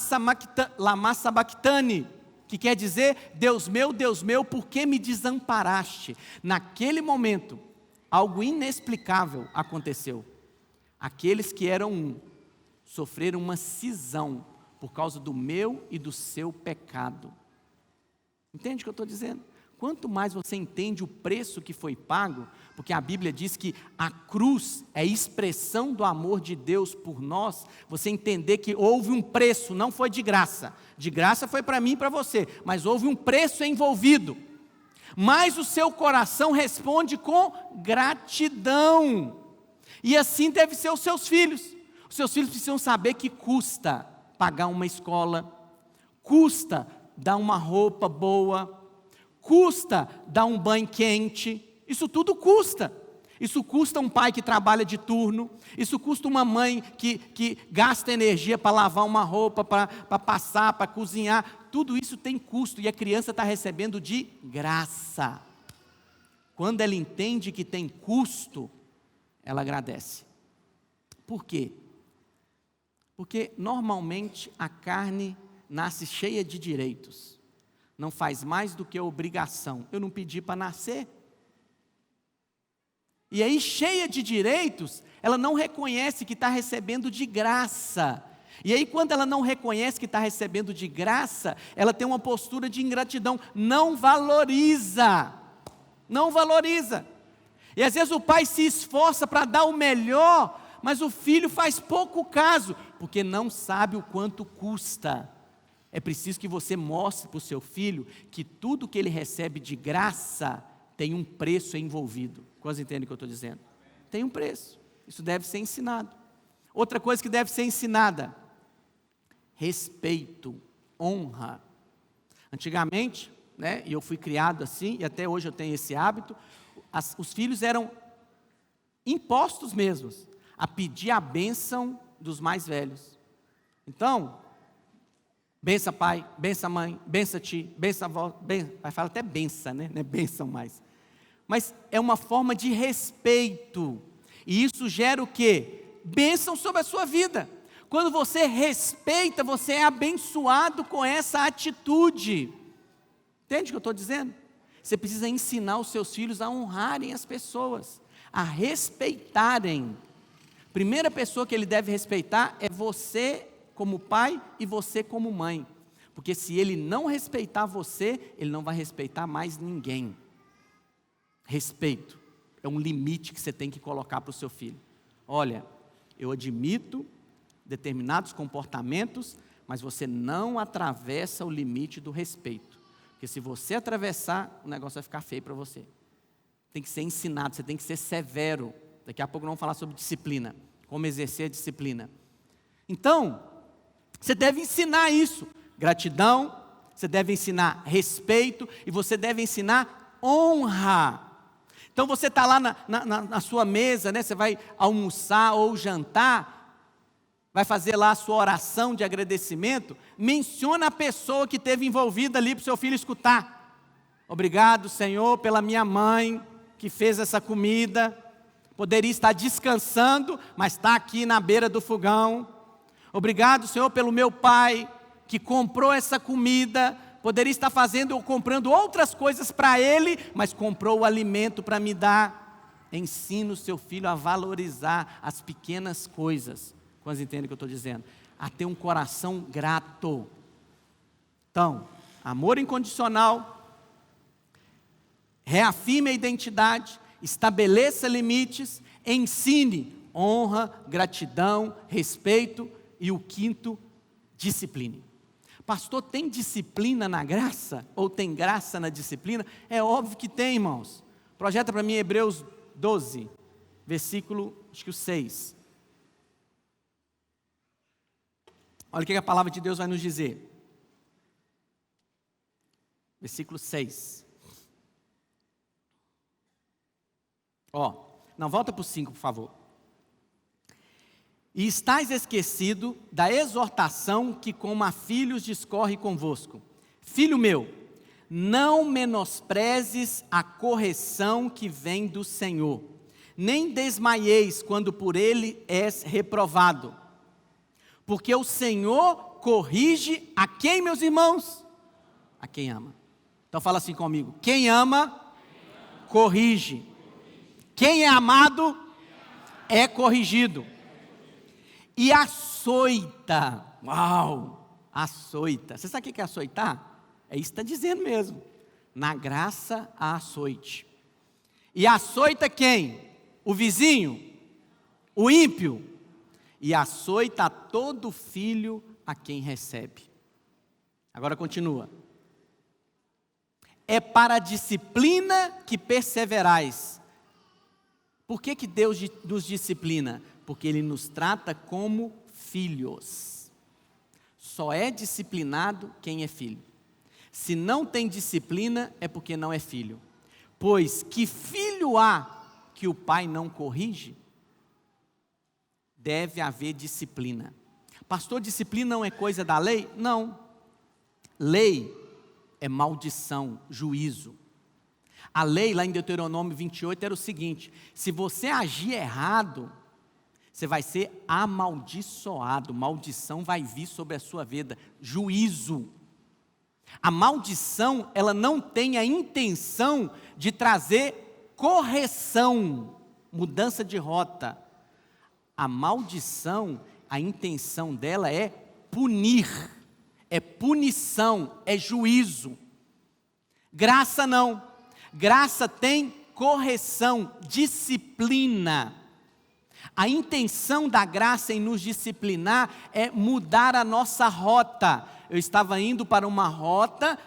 sabachthani. Que quer dizer, Deus meu, por que me desamparaste? Naquele momento, algo inexplicável aconteceu. Aqueles que eram um, sofreram uma cisão, por causa do meu e do seu pecado. Entende o que eu estou dizendo? quanto mais você entende o preço que foi pago, porque a Bíblia diz que a cruz é expressão do amor de Deus por nós, você entender que houve um preço, não foi de graça foi para mim e para você, mas houve um preço envolvido, mas o seu coração responde com gratidão, e assim deve ser os seus filhos precisam saber que custa pagar uma escola, custa dar uma roupa boa, custa dar um banho quente, isso tudo custa. Isso custa um pai que trabalha de turno, isso custa uma mãe que gasta energia para lavar uma roupa, para passar, para cozinhar, tudo isso tem custo e a criança está recebendo de graça. Quando ela entende que tem custo, ela agradece. Por quê? Porque normalmente a carne nasce cheia de direitos, não faz mais do que obrigação. Eu não pedi para nascer. E aí, cheia de direitos, ela não reconhece que está recebendo de graça. E aí, quando ela não reconhece que está recebendo de graça, ela tem uma postura de ingratidão, não valoriza. E às vezes o pai se esforça para dar o melhor, mas o filho faz pouco caso, porque não sabe o quanto custa. É preciso que você mostre para o seu filho que tudo que ele recebe de graça tem um preço envolvido. Quase entendem o que eu estou dizendo? Tem um preço, isso deve ser ensinado. Outra coisa que deve ser ensinada: respeito, honra. Antigamente, e eu fui criado assim, e até hoje eu tenho esse hábito, os filhos eram impostos mesmos a pedir a bênção dos mais velhos. Então, bença pai, bença mãe, bença ti, bença avó, vai falar até bença, não é bênção mais. Mas é uma forma de respeito, e isso gera o quê? Bênção sobre a sua vida. Quando você respeita, você é abençoado com essa atitude. Entende o que eu estou dizendo? Você precisa ensinar os seus filhos a honrarem as pessoas, a respeitarem. Primeira pessoa que ele deve respeitar é você como pai e você como mãe, porque se ele não respeitar você, ele não vai respeitar mais ninguém. Respeito é um limite que você tem que colocar para o seu filho. Olha, eu admito determinados comportamentos, mas você não atravessa o limite do respeito, porque se você atravessar, o negócio vai ficar feio para você. Tem que ser ensinado, você tem que ser severo. Daqui a pouco nós vamos falar sobre disciplina, como exercer a disciplina. Então, você deve ensinar isso, gratidão, você deve ensinar respeito, e você deve ensinar honra. Então você está lá na sua mesa, você vai almoçar ou jantar, vai fazer lá a sua oração de agradecimento, menciona a pessoa que esteve envolvida ali para o seu filho escutar. Obrigado, Senhor, pela minha mãe que fez essa comida, poderia estar descansando, mas está aqui na beira do fogão. Obrigado, Senhor, pelo meu pai que comprou essa comida, poderia estar fazendo ou comprando outras coisas para ele, mas comprou o alimento para me dar. Ensina o seu filho a valorizar as pequenas coisas. Quantos entendem o que eu estou dizendo? A ter um coração grato. Então, amor incondicional, reafirme a identidade, estabeleça limites, ensine honra, gratidão, respeito, e o quinto, discipline. Pastor, tem disciplina na graça? Ou tem graça na disciplina? É óbvio que tem, irmãos. Projeta para mim Hebreus 12, versículo, acho que o 6. Olha o que a palavra de Deus vai nos dizer. Versículo 6. Não, volta para o 5, por favor. E estáis esquecido da exortação que como a filhos discorre convosco. Filho meu, não menosprezes a correção que vem do Senhor, nem desmaieis quando por ele és reprovado. Porque o Senhor corrige a quem, meus irmãos? A quem ama. Então fala assim comigo: quem ama, corrige. Quem é amado, é corrigido. E açoita. Uau! Açoita. Você sabe o que é açoitar? É isso que está dizendo mesmo. Na graça há açoite. E açoita quem? O vizinho? O ímpio? E açoita todo filho a quem recebe. Agora continua. É para a disciplina que perseverais. Por que Deus nos disciplina? Porque Ele nos trata como filhos. Só é disciplinado quem é filho. Se não tem disciplina, é porque não é filho. Pois que filho há que o pai não corrige? Deve haver disciplina. Pastor, disciplina não é coisa da lei? Não. Lei é maldição, juízo. A lei lá em Deuteronômio 28 era o seguinte: se você agir errado, você vai ser amaldiçoado, maldição vai vir sobre a sua vida, juízo. A maldição, ela não tem a intenção de trazer correção, mudança de rota. A maldição, a intenção dela é punir, é punição, é juízo. Graça não. Graça tem correção, disciplina. A intenção da graça em nos disciplinar é mudar a nossa rota. Eu estava indo para uma rota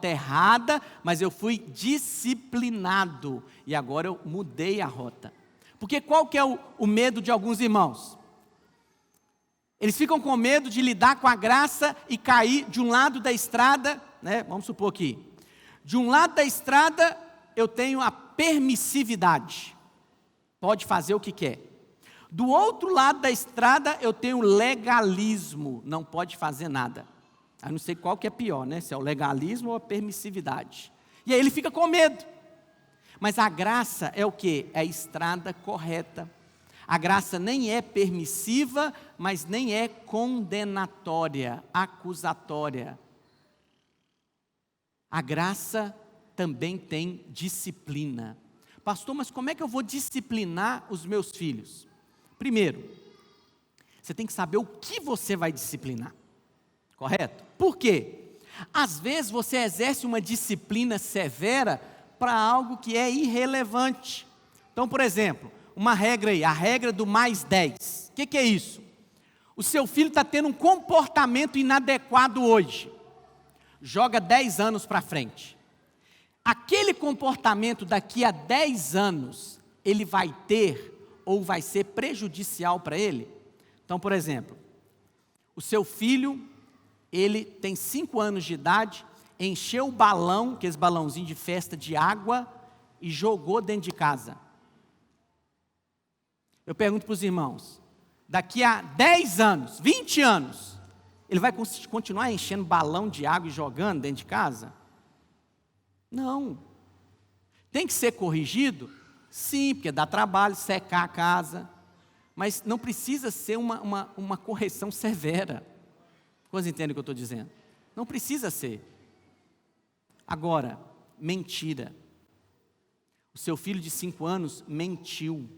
errada, mas eu fui disciplinado. E agora eu mudei a rota. Porque qual que é o medo de alguns irmãos? Eles ficam com medo de lidar com a graça e cair de um lado da estrada, né? Vamos supor aqui. De um lado da estrada eu tenho a permissividade. Pode fazer o que quer. Do outro lado da estrada eu tenho o legalismo. Não pode fazer nada. Eu não sei qual que é pior, né? Se é o legalismo ou a permissividade. E aí ele fica com medo. Mas a graça é o quê? É a estrada correta. A graça nem é permissiva, mas nem é condenatória, acusatória. A graça também tem disciplina. Pastor, mas como é que eu vou disciplinar os meus filhos? Primeiro, você tem que saber o que você vai disciplinar. Correto? Por quê? Às vezes você exerce uma disciplina severa para algo que é irrelevante. Então, por exemplo, uma regra aí, a regra do mais 10. O que é isso? O seu filho está tendo um comportamento inadequado hoje. Joga 10 anos para frente. Aquele comportamento daqui a 10 anos, ele vai ter ou vai ser prejudicial para ele? Então, por exemplo, o seu filho, ele tem 5 anos de idade, encheu o balão, aqueles balãozinhos de festa de água, e jogou dentro de casa. Eu pergunto para os irmãos, daqui a 10 anos, 20 anos, ele vai continuar enchendo balão de água e jogando dentro de casa? Não. Tem que ser corrigido? Sim, porque dá trabalho secar a casa, mas não precisa ser uma correção severa. Vocês entendem o que eu estou dizendo? Não precisa ser. Agora, mentira. O seu filho de 5 anos mentiu.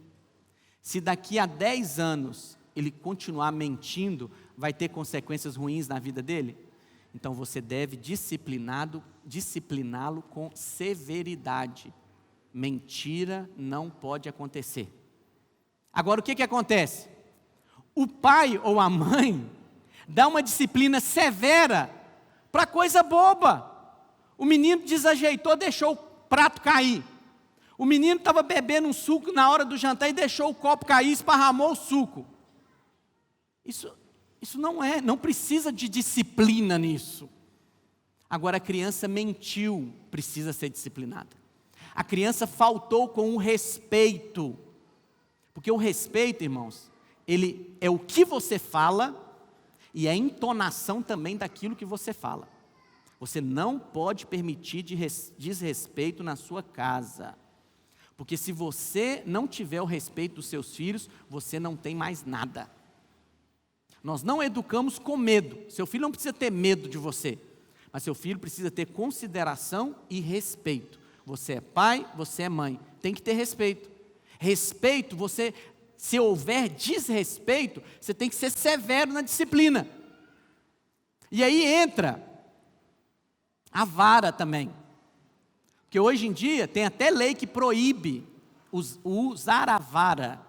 Se daqui a 10 anos ele continuar mentindo, vai ter consequências ruins na vida dele? Então você deve discipliná-lo com severidade. Mentira não pode acontecer. Agora o que acontece? O pai ou a mãe dá uma disciplina severa para coisa boba. O menino desajeitou, deixou o prato cair. O menino estava bebendo um suco na hora do jantar e deixou o copo cair, esparramou o suco. Isso não precisa de disciplina nisso. Agora a criança mentiu, precisa ser disciplinada. A criança faltou com o respeito. Porque o respeito, irmãos, ele é o que você fala e é a entonação também daquilo que você fala. Você não pode permitir desrespeito na sua casa. Porque se você não tiver o respeito dos seus filhos, você não tem mais nada. Nós não educamos com medo. Seu filho não precisa ter medo de você. Mas seu filho precisa ter consideração e respeito. Você é pai, você é mãe. Tem que ter respeito. Respeito, se houver desrespeito, você tem que ser severo na disciplina. E aí entra a vara também. Porque hoje em dia tem até lei que proíbe usar a vara,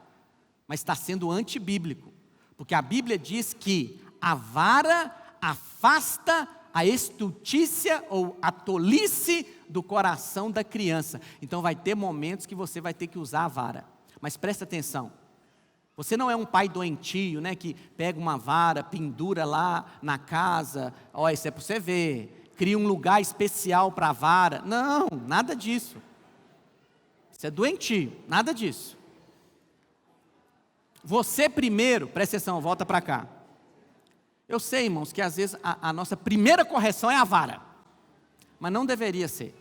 mas está sendo antibíblico. Porque a Bíblia diz que a vara afasta a estultícia ou a tolice do coração da criança. Então vai ter momentos que você vai ter que usar a vara. Mas presta atenção. Você não é um pai doentio, né, que pega uma vara, pendura lá na casa. Olha, isso é para você ver. Cria um lugar especial para a vara. Não, nada disso. Isso é doentio, nada disso. Você primeiro, presta atenção, volta para cá. Eu sei, irmãos, que às vezes a nossa primeira correção é a vara. Mas não deveria ser.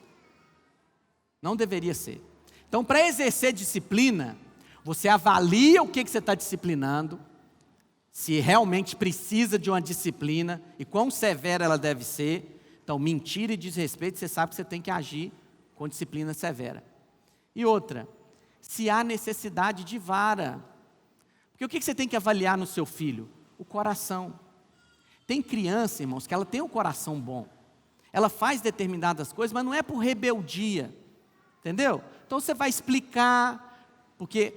Não deveria ser. Então, para exercer disciplina, você avalia o que você está disciplinando, se realmente precisa de uma disciplina e quão severa ela deve ser. Então, mentira e desrespeito, você sabe que você tem que agir com disciplina severa. E outra, se há necessidade de vara. Porque o que você tem que avaliar no seu filho? O coração. Tem criança, irmãos, que ela tem um coração bom. Ela faz determinadas coisas, mas não é por rebeldia. Entendeu? Então você vai explicar, porque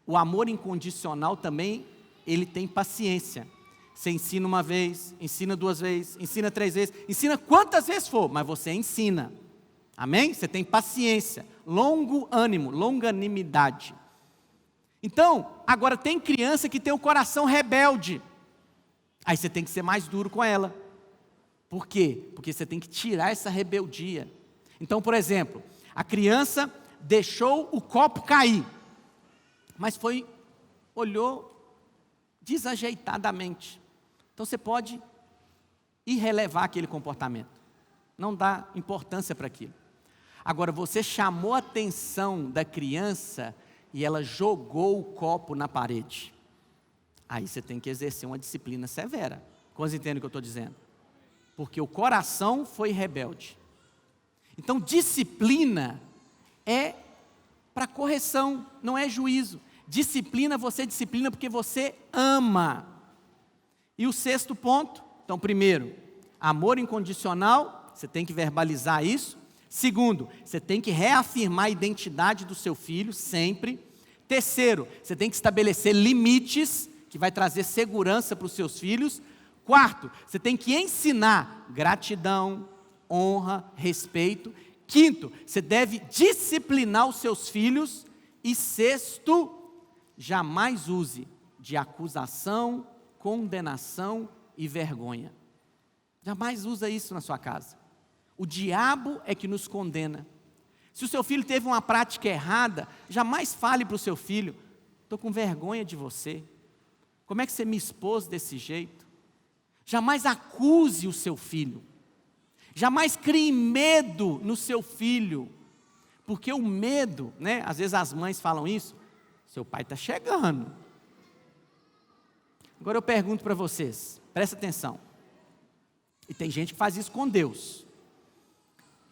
o amor incondicional também, ele tem paciência. Você ensina uma vez, ensina 2 vezes, ensina 3 vezes, ensina quantas vezes for, mas você ensina. Amém? Você tem paciência, longo ânimo, longanimidade. Então, agora tem criança que tem o coração rebelde. Aí você tem que ser mais duro com ela. Por quê? Porque você tem que tirar essa rebeldia. Então, por exemplo, a criança deixou o copo cair, mas olhou desajeitadamente. Então você pode irrelevar aquele comportamento. Não dá importância para aquilo. Agora, você chamou a atenção da criança e ela jogou o copo na parede. Aí você tem que exercer uma disciplina severa. Quantos entendem o que eu estou dizendo? Porque o coração foi rebelde. Então, disciplina é para correção, não é juízo. Disciplina, você disciplina porque você ama. E o 6º ponto, então primeiro, amor incondicional, você tem que verbalizar isso. 2º, você tem que reafirmar a identidade do seu filho, sempre. 3º, você tem que estabelecer limites, que vai trazer segurança para os seus filhos. 4º, você tem que ensinar gratidão, honra, respeito. 5º, você deve disciplinar os seus filhos. E 6º, jamais use de acusação, condenação e vergonha. Jamais usa isso na sua casa. O diabo é que nos condena. Se o seu filho teve uma prática errada, jamais fale para o seu filho: estou com vergonha de você. Como é que você me expôs desse jeito? Jamais acuse o seu filho. Jamais crie medo no seu filho. Porque o medo, né? Às vezes as mães falam isso: seu pai está chegando. Agora eu pergunto para vocês, presta atenção. E tem gente que faz isso com Deus.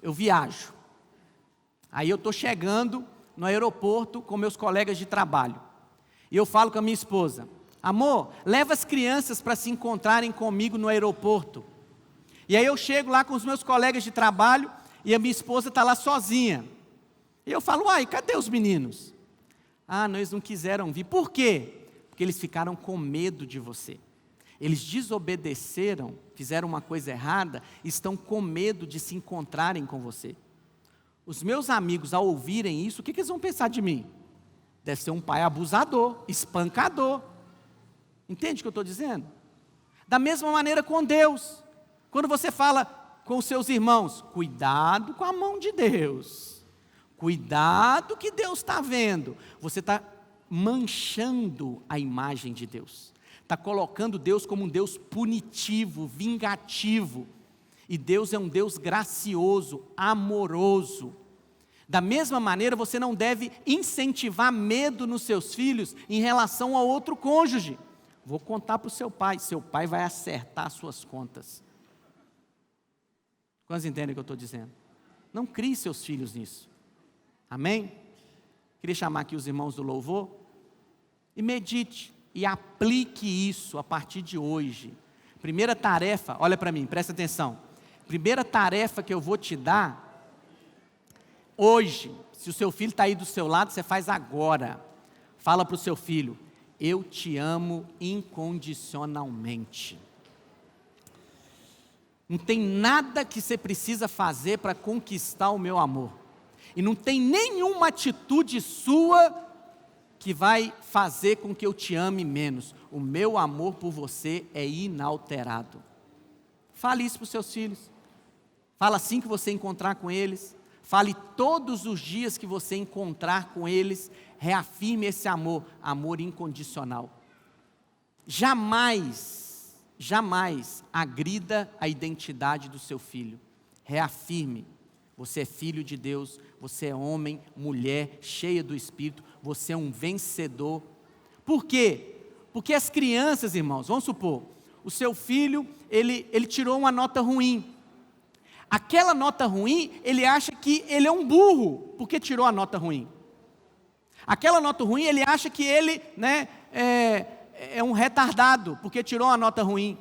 Eu viajo. Aí eu estou chegando no aeroporto com meus colegas de trabalho. E eu falo com a minha esposa: amor, leva as crianças para se encontrarem comigo no aeroporto. E aí eu chego lá com os meus colegas de trabalho e a minha esposa está lá sozinha. E eu falo: uai, cadê os meninos? Ah, não, eles não quiseram vir. Por quê? Porque eles ficaram com medo de você. Eles desobedeceram, fizeram uma coisa errada, estão com medo de se encontrarem com você. Os meus amigos, ao ouvirem isso, o que eles vão pensar de mim? Deve ser um pai abusador, espancador. Entende o que eu estou dizendo? Da mesma maneira com Deus. Quando você fala com os seus irmãos: cuidado com a mão de Deus. Cuidado que Deus está vendo. Você está manchando a imagem de Deus. Está colocando Deus como um Deus punitivo, vingativo. E Deus é um Deus gracioso, amoroso. Da mesma maneira, você não deve incentivar medo nos seus filhos em relação a outro cônjuge. Vou contar para o seu pai vai acertar as suas contas. Quantos entendem o que eu estou dizendo? Não crie seus filhos nisso. Amém? Queria chamar aqui os irmãos do louvor. E medite e aplique isso a partir de hoje. Primeira tarefa, olha para mim, presta atenção. Primeira tarefa que eu vou te dar Hoje, se o seu filho está aí do seu lado, você faz agora. Fala para o seu filho: eu te amo incondicionalmente. Não tem nada que você precisa fazer para conquistar o meu amor. E não tem nenhuma atitude sua que vai fazer com que eu te ame menos. O meu amor por você é inalterado. Fale isso para os seus filhos. Fala assim que você encontrar com eles. Fale todos os dias que você encontrar com eles. Reafirme esse amor, amor incondicional. Jamais agrida a identidade do seu filho. Reafirme: você é filho de Deus, você é homem, mulher, cheia do Espírito, você é um vencedor. Por quê? Porque as crianças, irmãos, vamos supor, o seu filho, ele tirou uma nota ruim. Aquela nota ruim, ele acha que ele é um burro, porque tirou a nota ruim. Aquela nota ruim, ele acha que ele é um retardado, porque tirou uma nota ruim.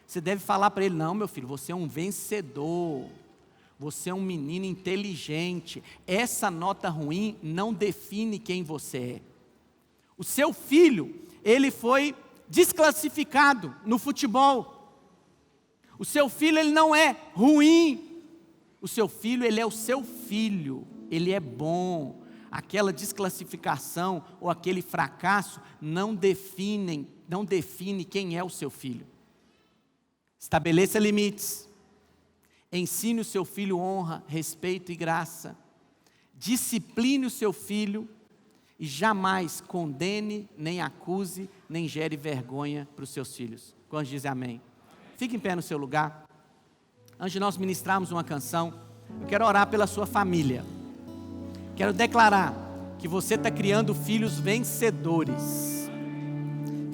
Você deve falar para ele: não, meu filho, você é um vencedor. Você é um menino inteligente. Essa nota ruim não define quem você é. O seu filho, ele foi desclassificado no futebol. O seu filho, ele não é ruim. O seu filho, ele é o seu filho. Ele é bom. Aquela desclassificação ou aquele fracasso não define quem é o seu filho. Estabeleça limites. Ensine o seu filho honra, respeito e graça. Discipline o seu filho e jamais condene, nem acuse, nem gere vergonha para os seus filhos. Quantos dizem amém? Fique em pé no seu lugar. Antes de nós ministrarmos uma canção, eu quero orar pela sua família. Quero declarar que você está criando filhos vencedores.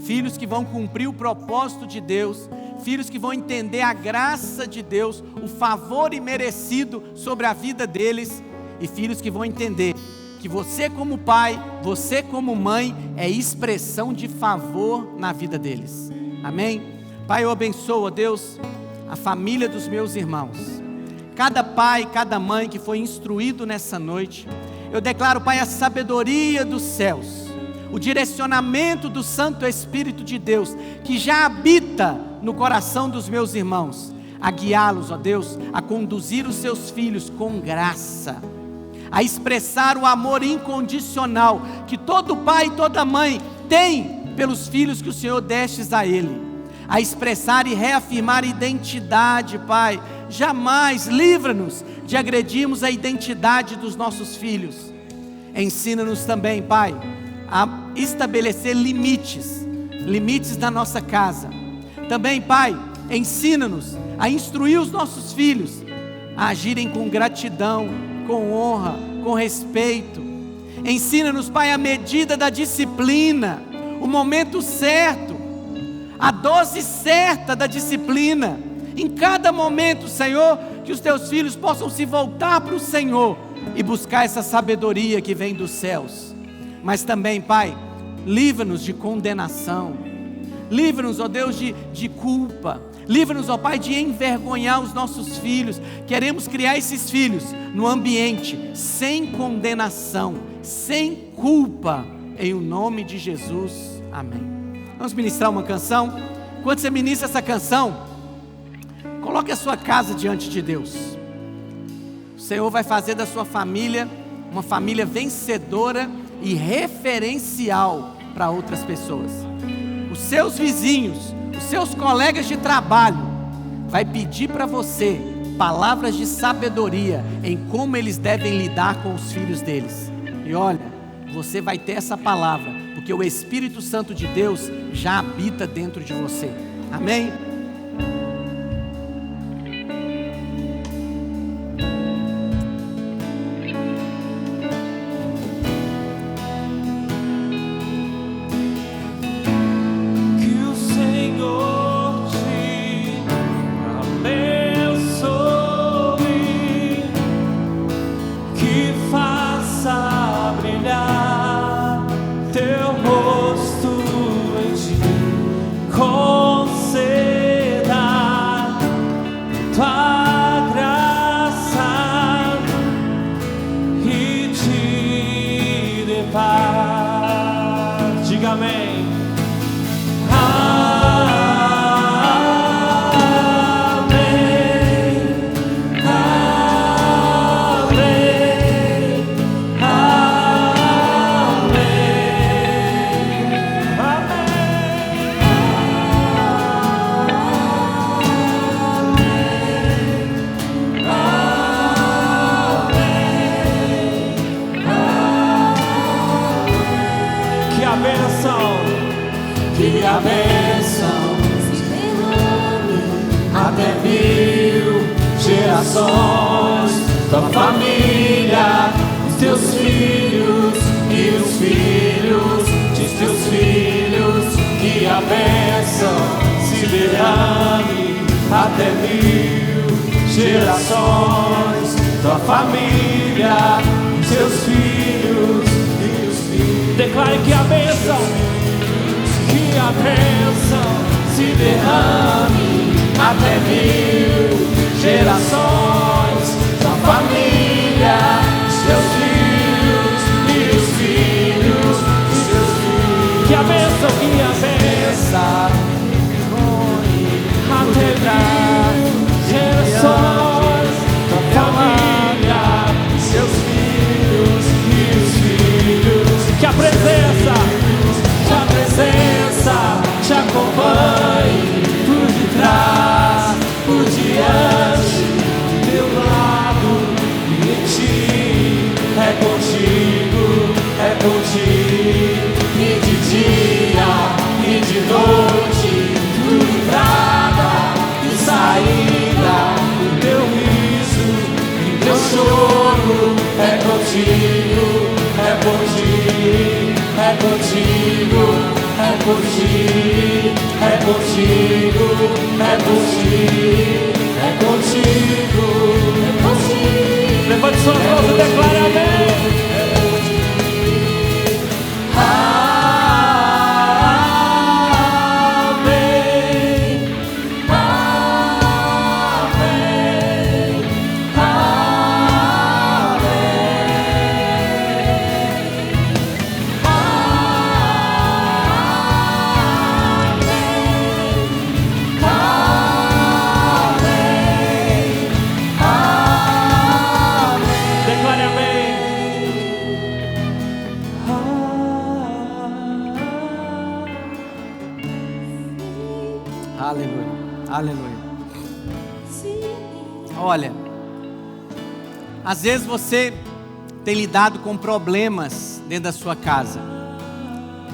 Filhos que vão cumprir o propósito de Deus. Filhos que vão entender a graça de Deus, o favor imerecido sobre a vida deles. E filhos que vão entender que você como pai, você como mãe, é expressão de favor na vida deles. Amém? Pai, eu abençoo, ó Deus, a família dos meus irmãos. Cada pai, cada mãe que foi instruído nessa noite. Eu declaro, Pai, a sabedoria dos céus, o direcionamento do Santo Espírito de Deus, que já habita no coração dos meus irmãos, a guiá-los, ó Deus, a conduzir os seus filhos com graça, a expressar o amor incondicional que todo pai e toda mãe tem pelos filhos que o Senhor destes a ele, a expressar e reafirmar a identidade, Pai. Jamais livra-nos de agredirmos a identidade dos nossos filhos. Ensina-nos também, Pai, a estabelecer limites na nossa casa. Também, Pai, ensina-nos a instruir os nossos filhos a agirem com gratidão, com honra, com respeito. Ensina-nos, Pai, a medida da disciplina, o momento certo, a dose certa da disciplina. Em cada momento, Senhor, que os teus filhos possam se voltar para o Senhor e buscar essa sabedoria que vem dos céus. Mas também, Pai, livra-nos de condenação. Livra-nos, ó Deus, de culpa. Livra-nos, ó Pai, de envergonhar os nossos filhos. Queremos criar esses filhos no ambiente sem condenação, sem culpa, em o nome de Jesus. Amém. Vamos ministrar uma canção. Enquanto você ministra essa canção, coloque a sua casa diante de Deus. O Senhor vai fazer da sua família uma família vencedora e referencial para outras pessoas. Os seus vizinhos, os seus colegas de trabalho vai pedir para você palavras de sabedoria em como eles devem lidar com os filhos deles. E olha, você vai ter essa palavra, porque o Espírito Santo de Deus já habita dentro de você. Amém? Teu rosto em ti, concede. que a bênção se derrame até 1000 gerações. Tua família, os teus filhos e os filhos de teus filhos, que a bênção se derrame até 1000 gerações. Tua família, os teus filhos e os filhos. Declare que a bênção se derrame até 1000 gerações. Tua família, os teus filhos e os filhos dos teus filhos. Que a bênção até 1000 gerações. Tua família, os teus filhos e os filhos. Que a presença te acompanhe por detrás, por diante, do teu lado e em ti. É contigo, e de dia e de noite, tua entrada e saída, o teu riso e teu choro. É contigo, por ti, é contigo. É por ti, é contigo, é por ti, é contigo, é contigo. Levante suas mãos e declare amém. Aleluia. Olha, às vezes você tem lidado com problemas dentro da sua casa.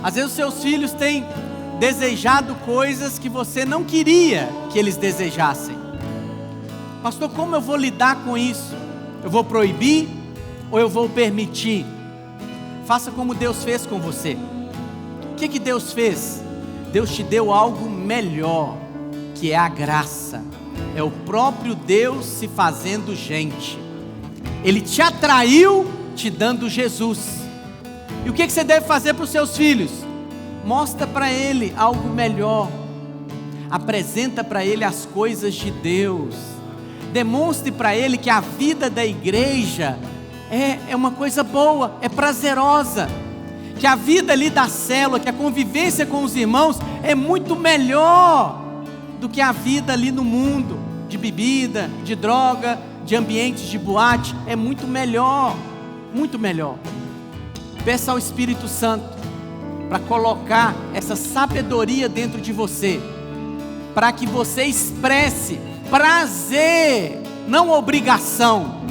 Às vezes os seus filhos têm desejado coisas que você não queria que eles desejassem. Pastor, como eu vou lidar com isso? Eu vou proibir ou eu vou permitir? Faça como Deus fez com você. O que Deus fez? Deus te deu algo melhor, que é a graça. É o próprio Deus se fazendo gente. Ele te atraiu te dando Jesus. E o que você deve fazer para os seus filhos? Mostra para ele algo melhor. Apresenta para ele as coisas de Deus. Demonstre para ele que a vida da igreja é uma coisa boa, é prazerosa. Que a vida ali da célula, que a convivência com os irmãos é muito melhor do que a vida ali no mundo, de bebida, de droga, de ambientes de boate. É muito melhor, muito melhor. Peça ao Espírito Santo para colocar essa sabedoria dentro de você, para que você expresse prazer, não obrigação,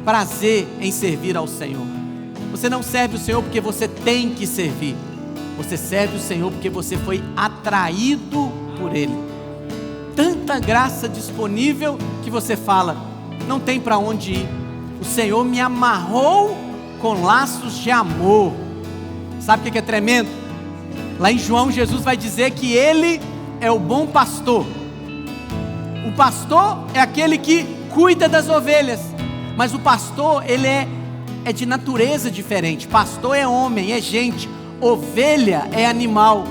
prazer em servir ao Senhor. Você não serve o Senhor porque você tem que servir, você serve o Senhor porque você foi atraído por Ele. Tanta graça disponível que você fala, não tem para onde ir. O Senhor me amarrou com laços de amor. Sabe o que é tremendo? Lá em João, Jesus vai dizer que Ele é o bom pastor. O pastor é aquele que cuida das ovelhas, mas o pastor, ele é de natureza diferente. Pastor é homem, é gente. Ovelha é animal.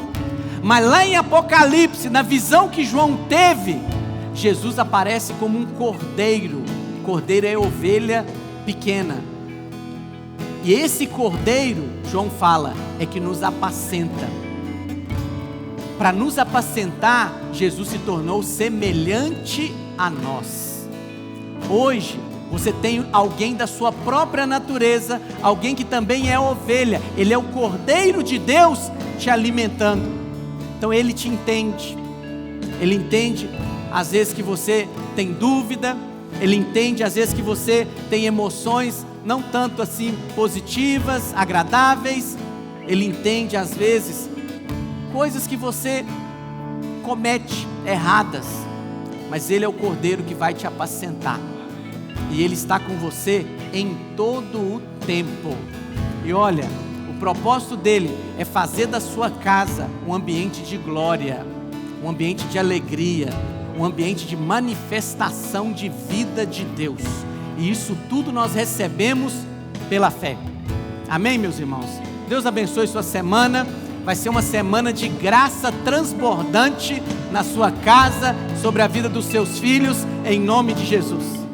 Mas lá em Apocalipse, na visão que João teve, Jesus aparece como um cordeiro. Cordeiro é ovelha pequena. E esse cordeiro, João fala, é que nos apacenta. Para nos apacentar, Jesus se tornou semelhante a nós. Hoje, você tem alguém da sua própria natureza, alguém que também é ovelha. Ele é o cordeiro de Deus te alimentando. Então Ele te entende. Ele entende às vezes que você tem dúvida. Ele entende às vezes que você tem emoções não tanto assim positivas, agradáveis. Ele entende às vezes coisas que você comete erradas, mas Ele é o Cordeiro que vai te apacentar, e Ele está com você em todo o tempo. E olha, o propósito dele é fazer da sua casa um ambiente de glória, um ambiente de alegria, um ambiente de manifestação de vida de Deus. E isso tudo nós recebemos pela fé. Amém, meus irmãos? Deus abençoe sua semana. Vai ser uma semana de graça transbordante na sua casa, sobre a vida dos seus filhos, em nome de Jesus.